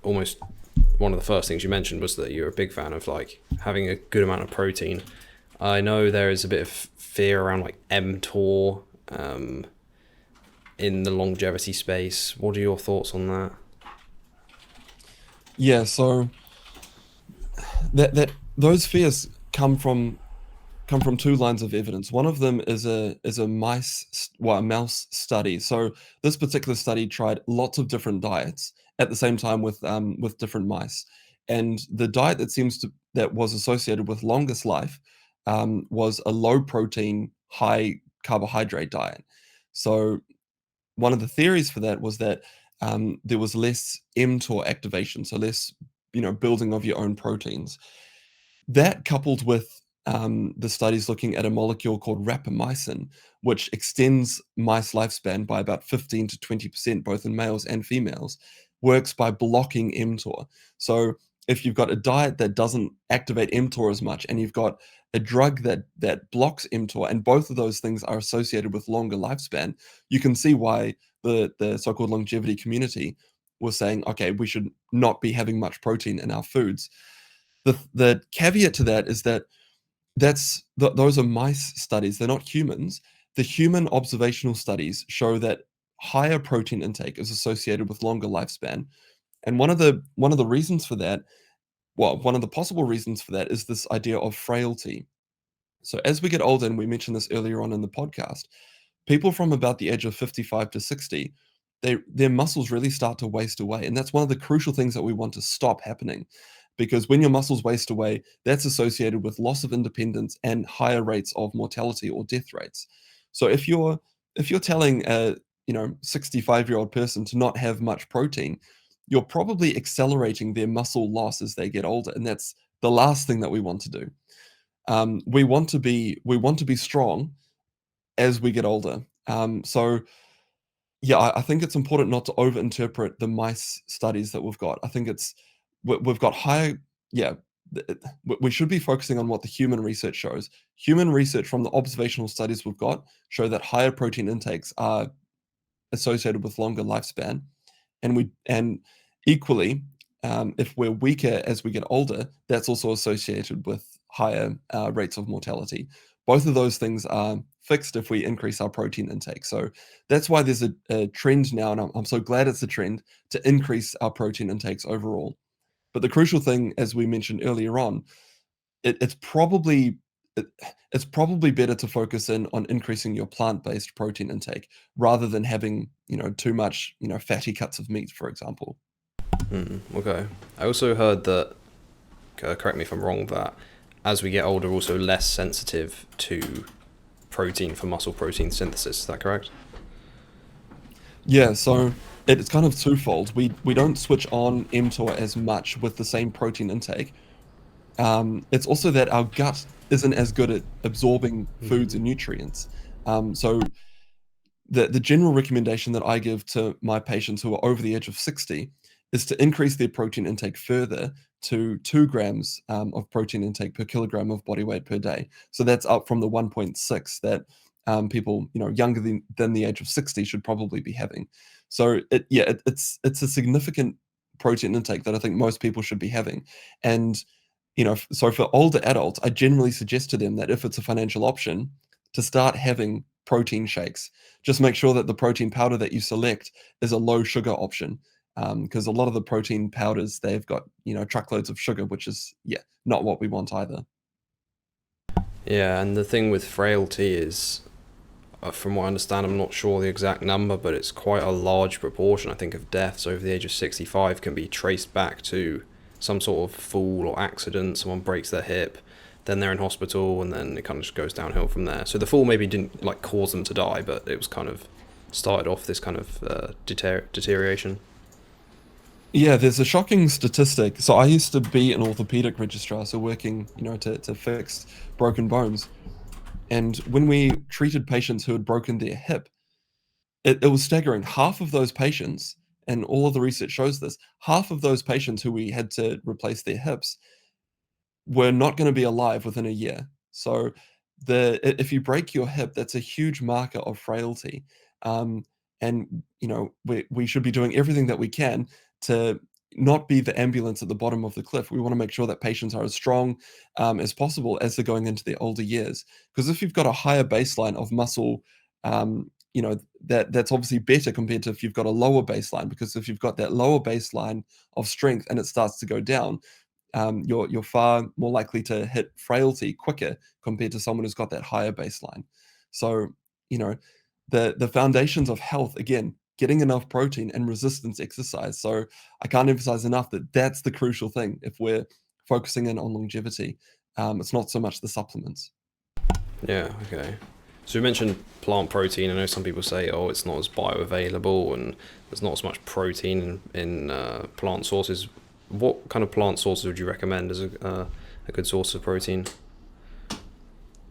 almost one of the first things you mentioned was that you're a big fan of like having a good amount of protein. I know there is a bit of fear around like mTOR in the longevity space. What are your thoughts on that? Yeah, so that those fears come from two lines of evidence. One of them is a mouse study. So this particular study tried lots of different diets at the same time with different mice, and the diet that was associated with longest life was a low protein, high carbohydrate diet. So one of the theories for that was that there was less mTOR activation, so less building of your own proteins. That, coupled with the studies looking at a molecule called rapamycin, which extends mice lifespan by about 15 to 20%, both in males and females, works by blocking mTOR. So if you've got a diet that doesn't activate mTOR as much, and you've got a drug that blocks mTOR, and both of those things are associated with longer lifespan, you can see why the so-called longevity community was saying, okay, we should not be having much protein in our foods. The caveat to that is that those are mice studies, they're not humans. The human observational studies show that higher protein intake is associated with longer lifespan. And one of the reasons for that, well, one of the possible reasons for that is this idea of frailty. So as we get older, and we mentioned this earlier on in the podcast, people from about the age of 55 to 60, their muscles really start to waste away. And that's one of the crucial things that we want to stop happening. Because when your muscles waste away, that's associated with loss of independence and higher rates of mortality or death rates. So if you're telling a 65-year-old person to not have much protein, you're probably accelerating their muscle loss as they get older, and that's the last thing that we want to do. We want to be strong as we get older. So yeah, I think it's important not to overinterpret the mice studies that we've got. I think we've got higher, yeah. We should be focusing on what the human research shows. Human research from the observational studies we've got show that higher protein intakes are associated with longer lifespan, and equally, if we're weaker as we get older, that's also associated with higher rates of mortality. Both of those things are fixed if we increase our protein intake. So that's why there's a trend now, and I'm so glad it's a trend to increase our protein intakes overall. But the crucial thing, as we mentioned earlier on, it's probably it, it's probably better to focus in on increasing your plant-based protein intake rather than having too much fatty cuts of meat, for example. Okay. I also heard that, correct me if I'm wrong, that as we get older, we're also less sensitive to protein for muscle protein synthesis. Is that correct? Yeah, so it's kind of twofold. We don't switch on mTOR as much with the same protein intake. It's also that our gut isn't as good at absorbing foods and nutrients. So the general recommendation that I give to my patients who are over the age of 60 is to increase their protein intake further to 2 grams of protein intake per kilogram of body weight per day. So that's up from the 1.6 that people younger than the age of 60 should probably be having. So it's a significant protein intake that I think most people should be having. And so for older adults, I generally suggest to them that if it's a financial option, to start having protein shakes. Just make sure that the protein powder that you select is a low sugar option. because a lot of the protein powders, they've got, truckloads of sugar, which is, not what we want either. Yeah, and the thing with frailty is, from what I understand, I'm not sure the exact number, but it's quite a large proportion, I think, of deaths over the age of 65 can be traced back to some sort of fall or accident. Someone breaks their hip, then they're in hospital, and then it kind of just goes downhill from there. So the fall maybe didn't like cause them to die, but it was kind of started off this kind of deterioration. Yeah, there's a shocking statistic. So I used to be an orthopedic registrar, so working, to fix broken bones. And when we treated patients who had broken their hip, it was staggering. Half of those patients, and all of the research shows this, half of those patients who we had to replace their hips were not going to be alive within a year. So if you break your hip, that's a huge marker of frailty. And we should be doing everything that we can to not be the ambulance at the bottom of the cliff. We want to make sure that patients are as strong as possible as they're going into their older years. Because if you've got a higher baseline of muscle, that's obviously better compared to if you've got a lower baseline. Because if you've got that lower baseline of strength and it starts to go down, you're far more likely to hit frailty quicker compared to someone who's got that higher baseline. So, the foundations of health, again, getting enough protein and resistance exercise. So I can't emphasize enough that that's the crucial thing if we're focusing in on longevity. It's not so much the supplements. Yeah, okay. So we mentioned plant protein. I know some people say, oh, it's not as bioavailable and there's not as much protein in plant sources. What kind of plant sources would you recommend as a good source of protein?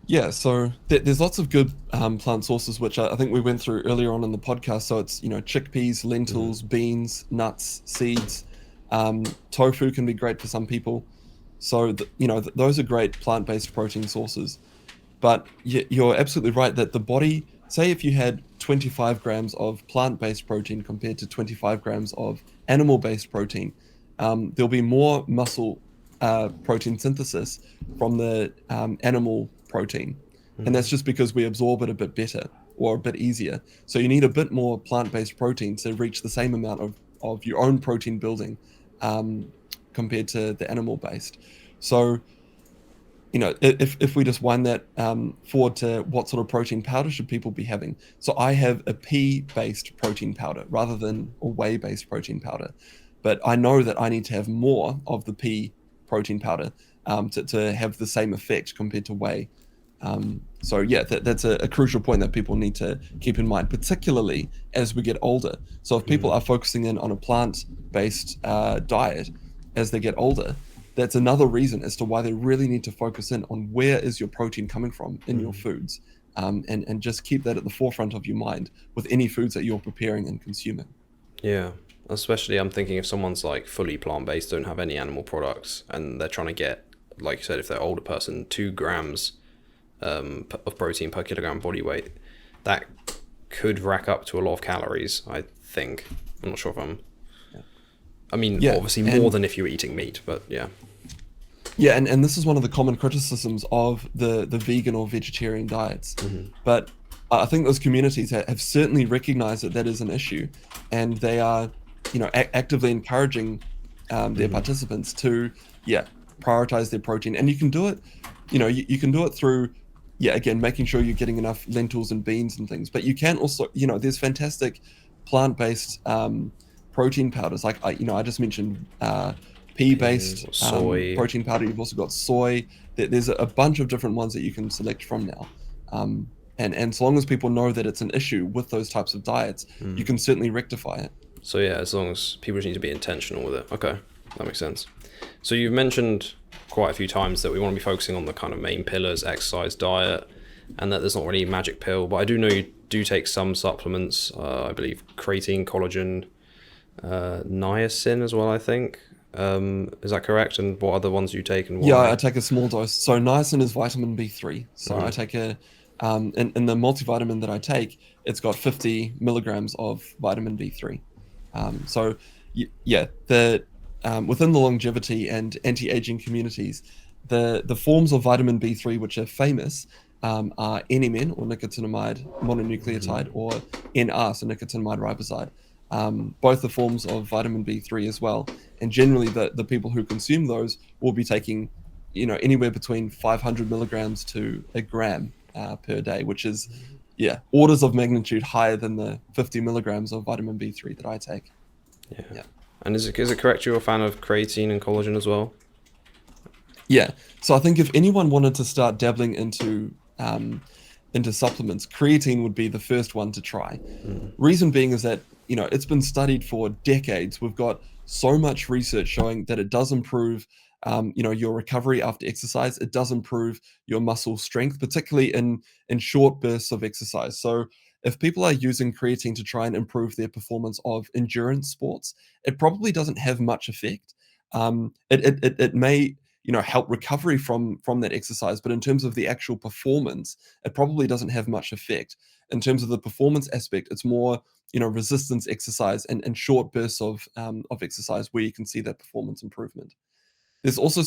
Yeah, so there's lots of good plant sources, which I think we went through earlier on in the podcast. So it's, chickpeas, lentils, beans, nuts, seeds. Tofu can be great for some people. So, those are great plant-based protein sources. But you're absolutely right that the body, say if you had 25 grams of plant-based protein compared to 25 grams of animal-based protein, there'll be more muscle protein synthesis from the animal protein. And that's just because we absorb it a bit better or a bit easier. So you need a bit more plant-based protein to reach the same amount of your own protein building compared to the animal-based. So, if we just wind that forward to what sort of protein powder should people be having? So I have a pea-based protein powder rather than a whey-based protein powder. But I know that I need to have more of the pea protein powder to have the same effect compared to whey. So yeah, that's a crucial point that people need to keep in mind, particularly as we get older. So if people are focusing in on a plant-based diet as they get older, that's another reason as to why they really need to focus in on where is your protein coming from in your foods, and just keep that at the forefront of your mind with any foods that you're preparing and consuming. Yeah, especially I'm thinking if someone's like fully plant-based, don't have any animal products, and they're trying to get, like you said, if they're an older person, 2 grams of protein per kilogram body weight, that could rack up to a lot of calories, I think. I'm not sure if I'm... I mean, obviously more than if you were eating meat, but yeah. Yeah, and this is one of the common criticisms of the vegan or vegetarian diets. But I think those communities have certainly recognized that is an issue, and they are, actively encouraging their participants to, prioritize their protein. And you can do it, you can do it through, again, making sure you're getting enough lentils and beans and things. But you can also, there's fantastic plant-based protein powders. Like I just mentioned pea-based soy protein powder. You've also got soy. There's a bunch of different ones that you can select from now. And so long as people know that it's an issue with those types of diets, you can certainly rectify it. So yeah, as long as people just need to be intentional with it. Okay, that makes sense. So you've mentioned quite a few times that we want to be focusing on the kind of main pillars, exercise, diet, and that there's not really a magic pill. But I do know you do take some supplements. I believe creatine, collagen, niacin as well, I think. Is that correct? And what other ones do you take and why? Yeah, I take a small dose. So niacin is vitamin B3. So I take in the multivitamin that I take, it's got 50 milligrams of vitamin B3. Within the longevity and anti-aging communities, the forms of vitamin B3 which are famous are NMN, or nicotinamide mononucleotide, or NR, so nicotinamide riboside. both the forms of vitamin B3 as well. And generally, the people who consume those will be taking, anywhere between 500 milligrams to a gram per day, which is, orders of magnitude higher than the 50 milligrams of vitamin B3 that I take. Yeah. Yeah. And is it correct you're a fan of creatine and collagen as well? Yeah. So I think if anyone wanted to start dabbling into supplements, creatine would be the first one to try. Reason being is that, it's been studied for decades. We've got so much research showing that it does improve, your recovery after exercise. It does improve your muscle strength, particularly in short bursts of exercise. So if people are using creatine to try and improve their performance of endurance sports, it probably doesn't have much effect. It may help recovery from that exercise, but in terms of the actual performance, it probably doesn't have much effect. In terms of the performance aspect, it's more resistance exercise and short bursts of exercise where you can see that performance improvement. There's also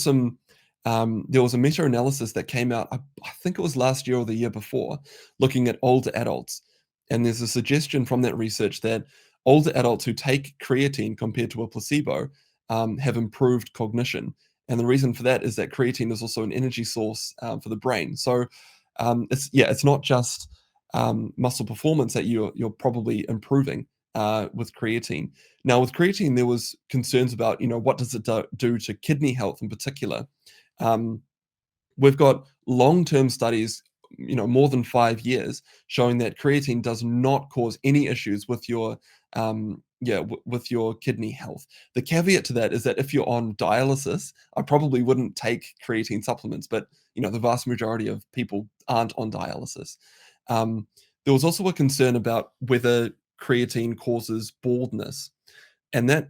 there was a meta-analysis that came out, I think it was last year or the year before, looking at older adults. And there's a suggestion from that research that older adults who take creatine compared to a placebo have improved cognition. And the reason for that is that creatine is also an energy source for the brain. So it's not just muscle performance that you're probably improving with creatine. Now, with creatine, there was concerns about, what does it do to kidney health in particular. We've got long-term studies, more than 5 years, showing that creatine does not cause any issues with your with your kidney health. The caveat to that is that if you're on dialysis, I probably wouldn't take creatine supplements, but the vast majority of people aren't on dialysis. There was also a concern about whether creatine causes baldness, and that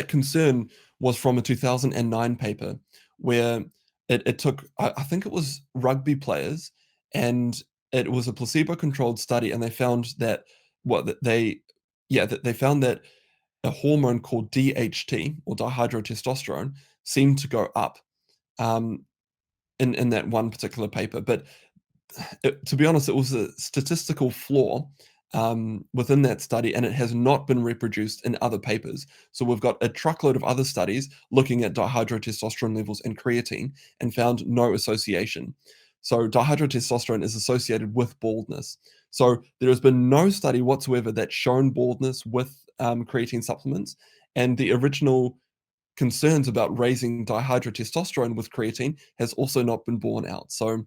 concern was from a 2009 paper where it took, I think it was rugby players, and it was a placebo-controlled study, and they found that they found that a hormone called DHT, or dihydrotestosterone, seemed to go up um, in that one particular paper. But to be honest, it was a statistical flaw within that study, and it has not been reproduced in other papers. So we've got a truckload of other studies looking at dihydrotestosterone levels and creatine and found no association. So dihydrotestosterone is associated with baldness. So there has been no study whatsoever that's shown baldness with creatine supplements, and the original concerns about raising dihydrotestosterone with creatine has also not been borne out. So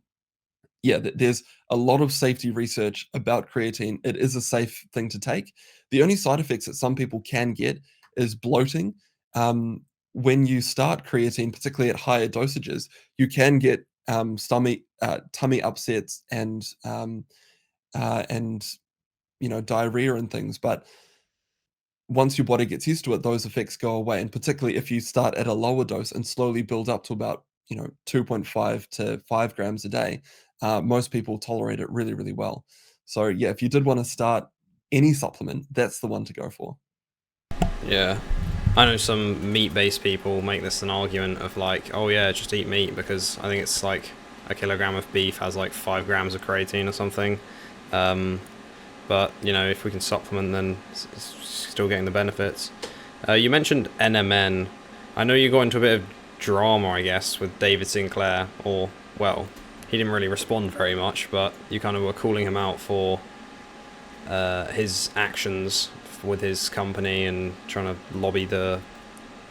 there's a lot of safety research about creatine. It is a safe thing to take. The only side effects that some people can get is bloating. When you start creatine, particularly at higher dosages, you can get tummy upsets and diarrhea and things. But once your body gets used to it, those effects go away. And particularly if you start at a lower dose and slowly build up to about 2.5 to 5 grams a day, most people tolerate it really, really well. So if you did want to start any supplement, that's the one to go for. Yeah. I know some meat-based people make this an argument of like, oh yeah, just eat meat, because I think it's like a kilogram of beef has like 5 grams of creatine or something. But if we can supplement, then it's still getting the benefits. You mentioned NMN. I know you got into a bit of drama, I guess, with David Sinclair, or well, he didn't really respond very much, but you kind of were calling him out for his actions with his company and trying to lobby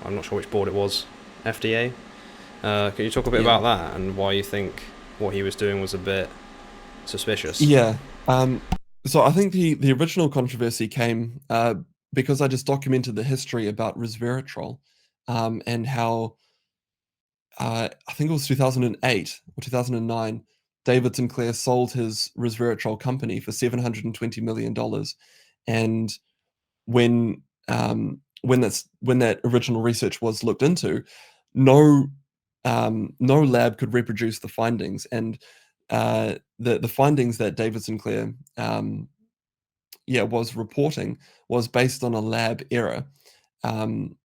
I'm not sure which board it was, FDA. Can you talk a bit about that and why you think what he was doing was a bit suspicious? Yeah. So I think the original controversy came because I just documented the history about Resveratrol and how I think it was 2008 or 2009, David Sinclair sold his Resveratrol company for $720 million. And when that original research was looked into, no lab could reproduce the findings, and the findings that David Sinclair was reporting was based on a lab error. The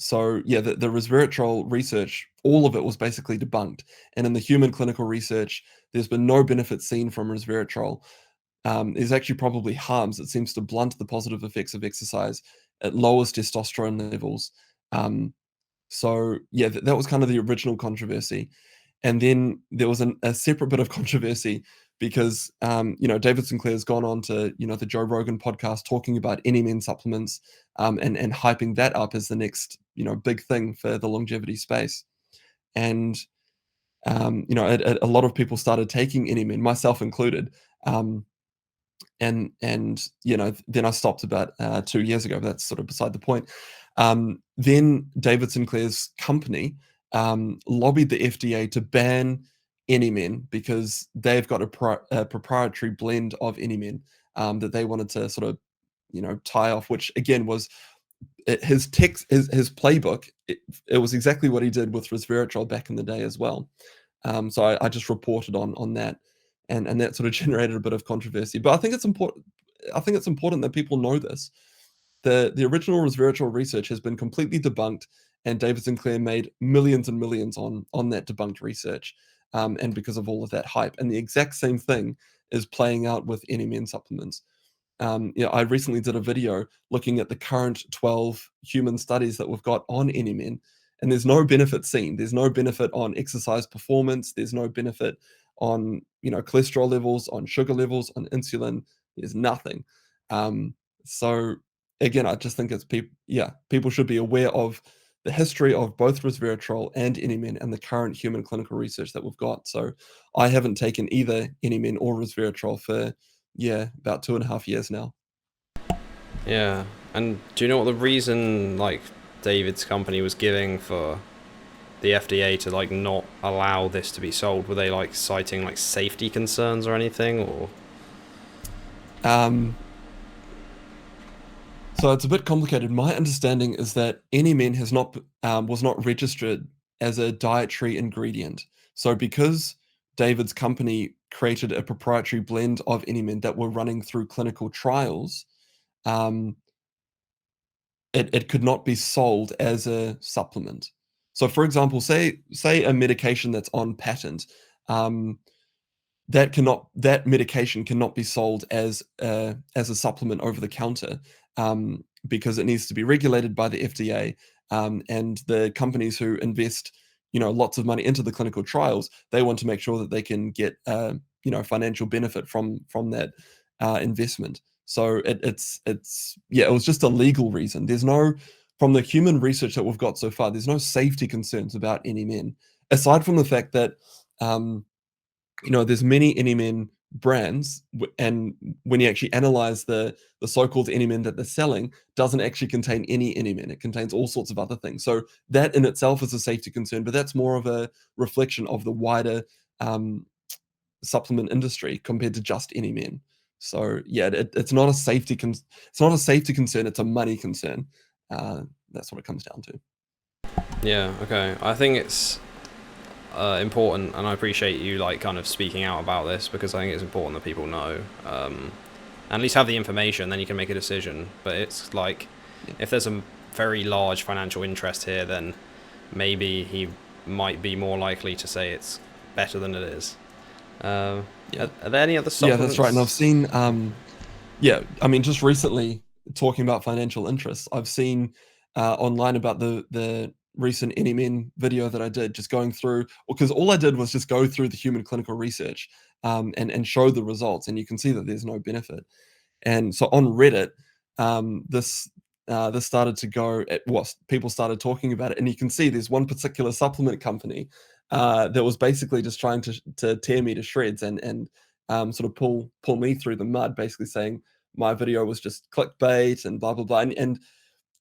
resveratrol research, all of it was basically debunked. And in the human clinical research, there's been no benefit seen from resveratrol. There's actually probably harms. It seems to blunt the positive effects of exercise. It lowers testosterone levels. So yeah, that was kind of the original controversy. And then there was a separate bit of controversy because David Sinclair's gone on to the Joe Rogan podcast talking about any men supplements, and hyping that up as the next big thing for the longevity space. And a lot of people started taking any men, myself included. And then I stopped about 2 years ago, but that's sort of beside the point. Then David Sinclair's company lobbied the FDA to ban NMN because they've got a proprietary blend of NMN that they wanted to sort of tie off, which again was his playbook. It was exactly what he did with resveratrol back in the day as well. So I just reported on that, and that sort of generated a bit of controversy. But I think it's important. I think it's important that people know this. The original resveratrol research has been completely debunked, and David Sinclair made millions and millions on that debunked research, and because of all of that hype. And the exact same thing is playing out with NMN supplements. I recently did a video looking at the current 12 human studies that we've got on NMN, and there's no benefit seen. There's no benefit on exercise performance. There's no benefit on cholesterol levels, on sugar levels, on insulin. There's nothing. So again, I just think it's people should be aware of the history of both resveratrol and NMN and the current human clinical research that we've got. So I haven't taken either NMN or resveratrol for about 2.5 years now. Yeah. And do you know what the reason like David's company was giving for the FDA to like not allow this to be sold? Were they like citing like safety concerns or anything, or? So it's a bit complicated. My understanding is that NMN was not registered as a dietary ingredient. So because David's company created a proprietary blend of NMN that were running through clinical trials, it could not be sold as a supplement. So, for example, say a medication that's on patent, that medication cannot be sold as a supplement over the counter, because it needs to be regulated by the FDA, and the companies who invest lots of money into the clinical trials, they want to make sure that they can get financial benefit from that investment. So it was just a legal reason. From the human research that we've got so far, there's no safety concerns about NMN, aside from the fact that there's many NMN brands, and when you actually analyze the so-called NMN that they're selling, doesn't actually contain any NMN. It contains all sorts of other things. So that in itself is a safety concern, but that's more of a reflection of the wider supplement industry compared to just NMN. So yeah, it's not a safety concern. It's a money concern. That's what it comes down to. Yeah. Okay. I think it's important, and I appreciate you like kind of speaking out about this, because I think it's important that people know, and at least have the information, then you can make a decision. But it's like, if there's a very large financial interest here, then maybe he might be more likely to say it's better than it is. Are there any other supplements? Yeah, that's right. And I've seen, just recently, talking about financial interests, I've seen online about the recent NMN video that I did, just going through, because all I did was just go through the human clinical research, and show the results, and you can see that there's no benefit. And so on Reddit, this started to go at what people started talking about it, and you can see there's one particular supplement company that was basically just trying to tear me to shreds, and sort of pull me through the mud, basically saying my video was just clickbait and blah blah blah. And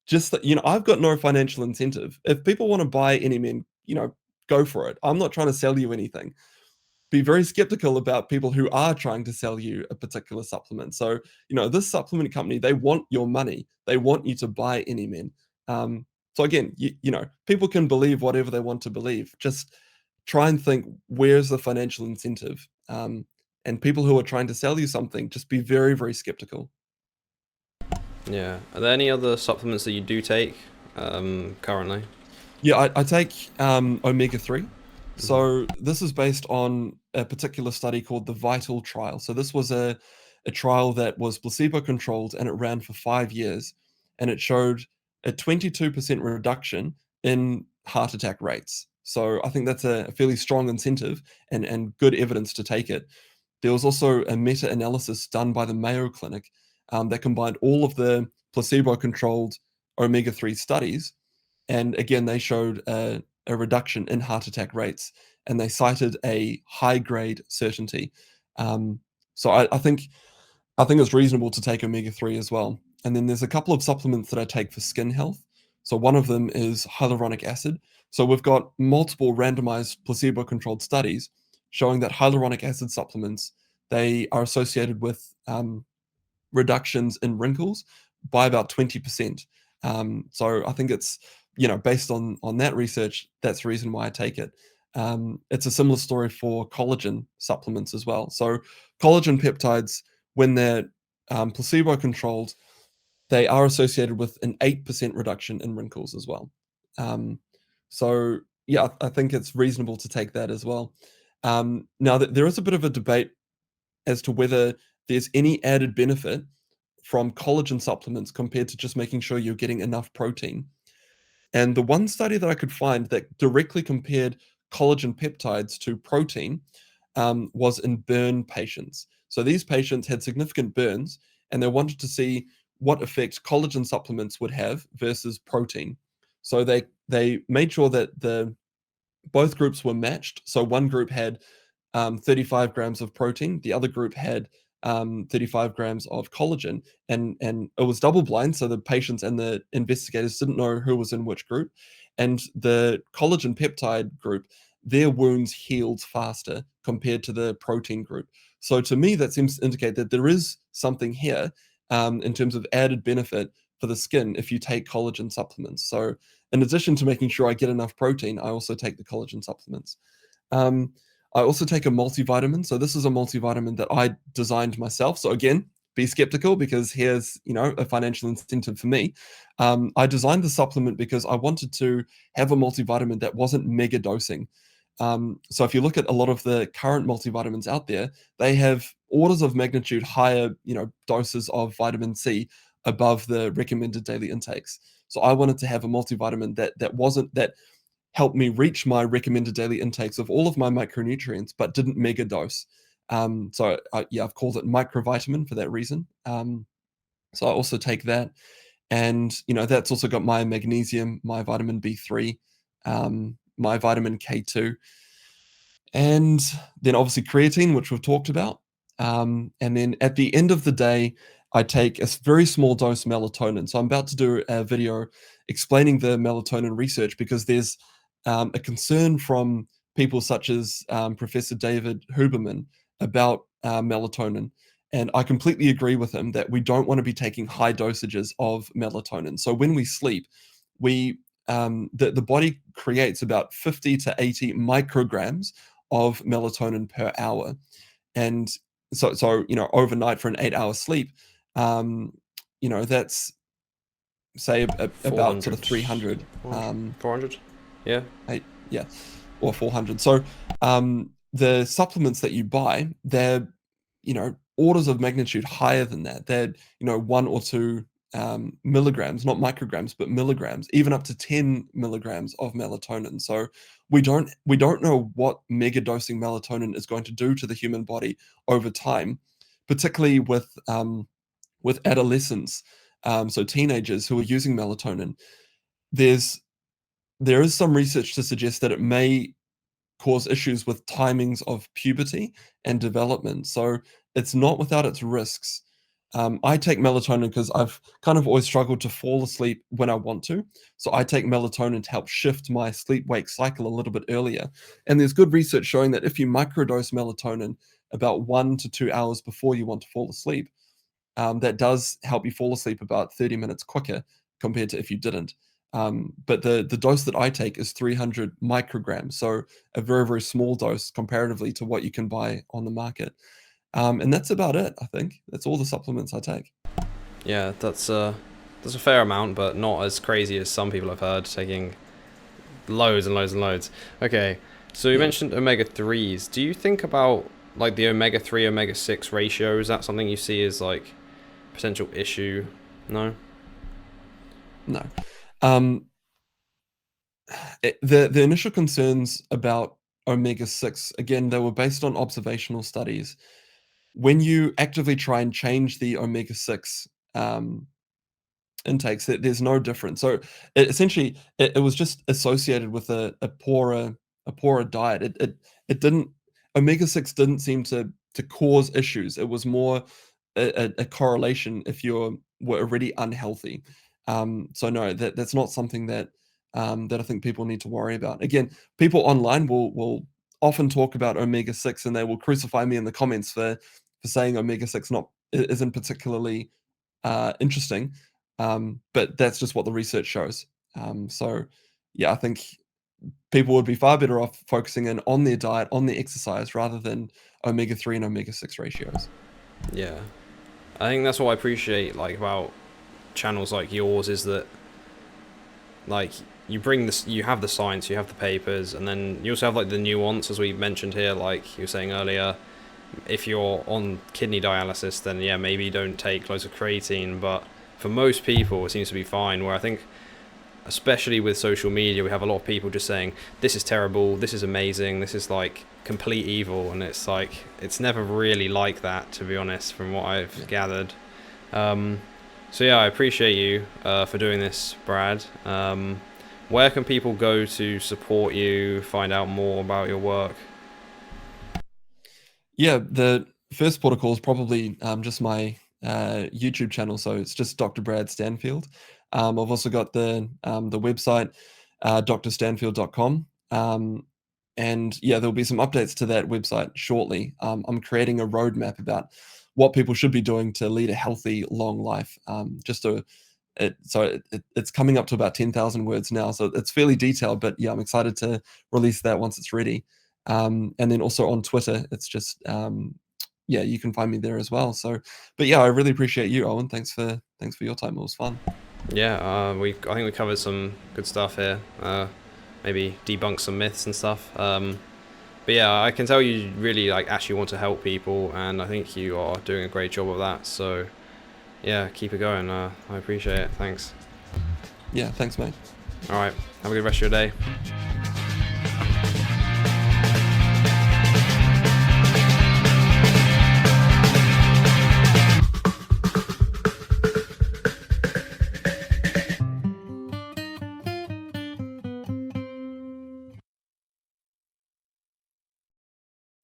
just that, I've got no financial incentive. If people want to buy NMN, go for it. I'm not trying to sell you anything. Be very skeptical about people who are trying to sell you a particular supplement. So, this supplement company, they want your money. They want you to buy NMN. So again, people can believe whatever they want to believe. Just try and think, where's the financial incentive? And people who are trying to sell you something, just be very, very skeptical. Yeah. Are there any other supplements that you do take currently? Yeah, I take omega-3. So this is based on a particular study called the VITAL trial. So this was a a trial that was placebo controlled and it ran for 5 years, and it showed a 22% reduction in heart attack rates. So I think that's a fairly strong incentive and good evidence to take it. There was also a meta-analysis done by the Mayo Clinic that combined all of the placebo-controlled omega-3 studies, and again, they showed a reduction in heart attack rates, and they cited a high-grade certainty. So I think it's reasonable to take omega-3 as well. And then there's a couple of supplements that I take for skin health. So one of them is hyaluronic acid. So we've got multiple randomized placebo-controlled studies showing that hyaluronic acid supplements, they are associated with reductions in wrinkles by about 20%. So I think it's, based on that research, that's the reason why I take it. It's a similar story for collagen supplements as well. So collagen peptides, when they're placebo-controlled, they are associated with an 8% reduction in wrinkles as well. So yeah, I think it's reasonable to take that as well. Now, there is a bit of a debate as to whether there's any added benefit from collagen supplements compared to just making sure you're getting enough protein. And the one study that I could find that directly compared collagen peptides to protein was in burn patients. So these patients had significant burns, and they wanted to see what effect collagen supplements would have versus protein. So they made sure that both groups were matched. So one group had 35 grams of protein, the other group had 35 grams of collagen, and it was double blind, so the patients and the investigators didn't know who was in which group. And the collagen peptide group, their wounds healed faster compared to the protein group. So to me, that seems to indicate that there is something here in terms of added benefit for the skin if you take collagen supplements. So in addition to making sure I get enough protein, I also take the collagen supplements. I also take a multivitamin. So this is a multivitamin that I designed myself. So again, be skeptical, because here's, a financial incentive for me. I designed the supplement because I wanted to have a multivitamin that wasn't mega dosing. So if you look at a lot of the current multivitamins out there, they have orders of magnitude higher, doses of vitamin C above the recommended daily intakes. So I wanted to have a multivitamin that helped me reach my recommended daily intakes of all of my micronutrients, but didn't mega dose. I've called it microvitamin for that reason. So I also take that, and that's also got my magnesium, my vitamin B3, my vitamin K2, and then obviously creatine, which we've talked about. And then at the end of the day, I take a very small dose of melatonin. So I'm about to do a video explaining the melatonin research, because there's a concern from people such as Professor David Huberman about melatonin. And I completely agree with him that we don't want to be taking high dosages of melatonin. So when we sleep, the body creates about 50 to 80 micrograms of melatonin per hour. And so overnight for an 8-hour sleep, that's say about sort of 300. 400? Yeah. Yeah, or 400. So the supplements that you buy, they're, orders of magnitude higher than that. They're, 1 or 2 milligrams, not micrograms, but milligrams, even up to 10 milligrams of melatonin. So we don't know what mega dosing melatonin is going to do to the human body over time, particularly with adolescents, so teenagers who are using melatonin. There is some research to suggest that it may cause issues with timings of puberty and development. So it's not without its risks. I take melatonin because I've kind of always struggled to fall asleep when I want to. So I take melatonin to help shift my sleep-wake cycle a little bit earlier. And there's good research showing that if you microdose melatonin about 1 to 2 hours before you want to fall asleep, that does help you fall asleep about 30 minutes quicker compared to if you didn't. But the dose that I take is 300 micrograms, so a very, very small dose comparatively to what you can buy on the market. And that's about it, I think. That's all the supplements I take. Yeah, that's a fair amount, but not as crazy as some people I've heard taking loads and loads and loads. Okay, so you mentioned omega-3s. Do you think about like the omega-3 omega-6 ratio, is that something you see as like potential issue? No. No. Um, the initial concerns about omega-6, again, they were based on observational studies. When you actively try and change the omega-6 intakes, there's no difference. So essentially, it was just associated with a poorer diet. It didn't omega-6 didn't seem to cause issues. It was more a correlation if you were already unhealthy. So no, that's not something that I think people need to worry about. Again, people online will often talk about omega-6, and they will crucify me in the comments for saying omega-6 not isn't particularly interesting. But that's just what the research shows. So yeah, I think people would be far better off focusing in on their diet, on their exercise, rather than omega-3 and omega-6 ratios. Yeah, I think that's what I appreciate like about channels like yours, is that like you bring this, you have the science, you have the papers, and then you also have like the nuance, as we mentioned here, like you were saying earlier. If you're on kidney dialysis, then yeah, maybe don't take loads of creatine, but for most people it seems to be fine. Where I think, especially with social media, we have a lot of people just saying this is terrible, this is amazing, this is like complete evil, and it's like it's never really like that, to be honest, from what I've gathered. So yeah, I appreciate you for doing this, Brad. Where can people go to support you, find out more about your work? Yeah, the first protocol is probably just my YouTube channel, so it's just Dr. Brad Stanfield. I've also got the website, drstanfield.com. And yeah, there'll be some updates to that website shortly. I'm creating a roadmap about what people should be doing to lead a healthy, long life. It's coming up to about 10,000 words now, so it's fairly detailed. But yeah, I'm excited to release that once it's ready. And then also on Twitter, it's just yeah, you can find me there as well. So, but yeah, I really appreciate you, Owen. Thanks for your time. It was fun. Yeah, I think we covered some good stuff here. Maybe debunk some myths and stuff. But yeah, I can tell you really like actually want to help people, and I think you are doing a great job of that. So yeah, keep it going. I appreciate it. Thanks. Yeah, thanks, mate. All right, have a good rest of your day.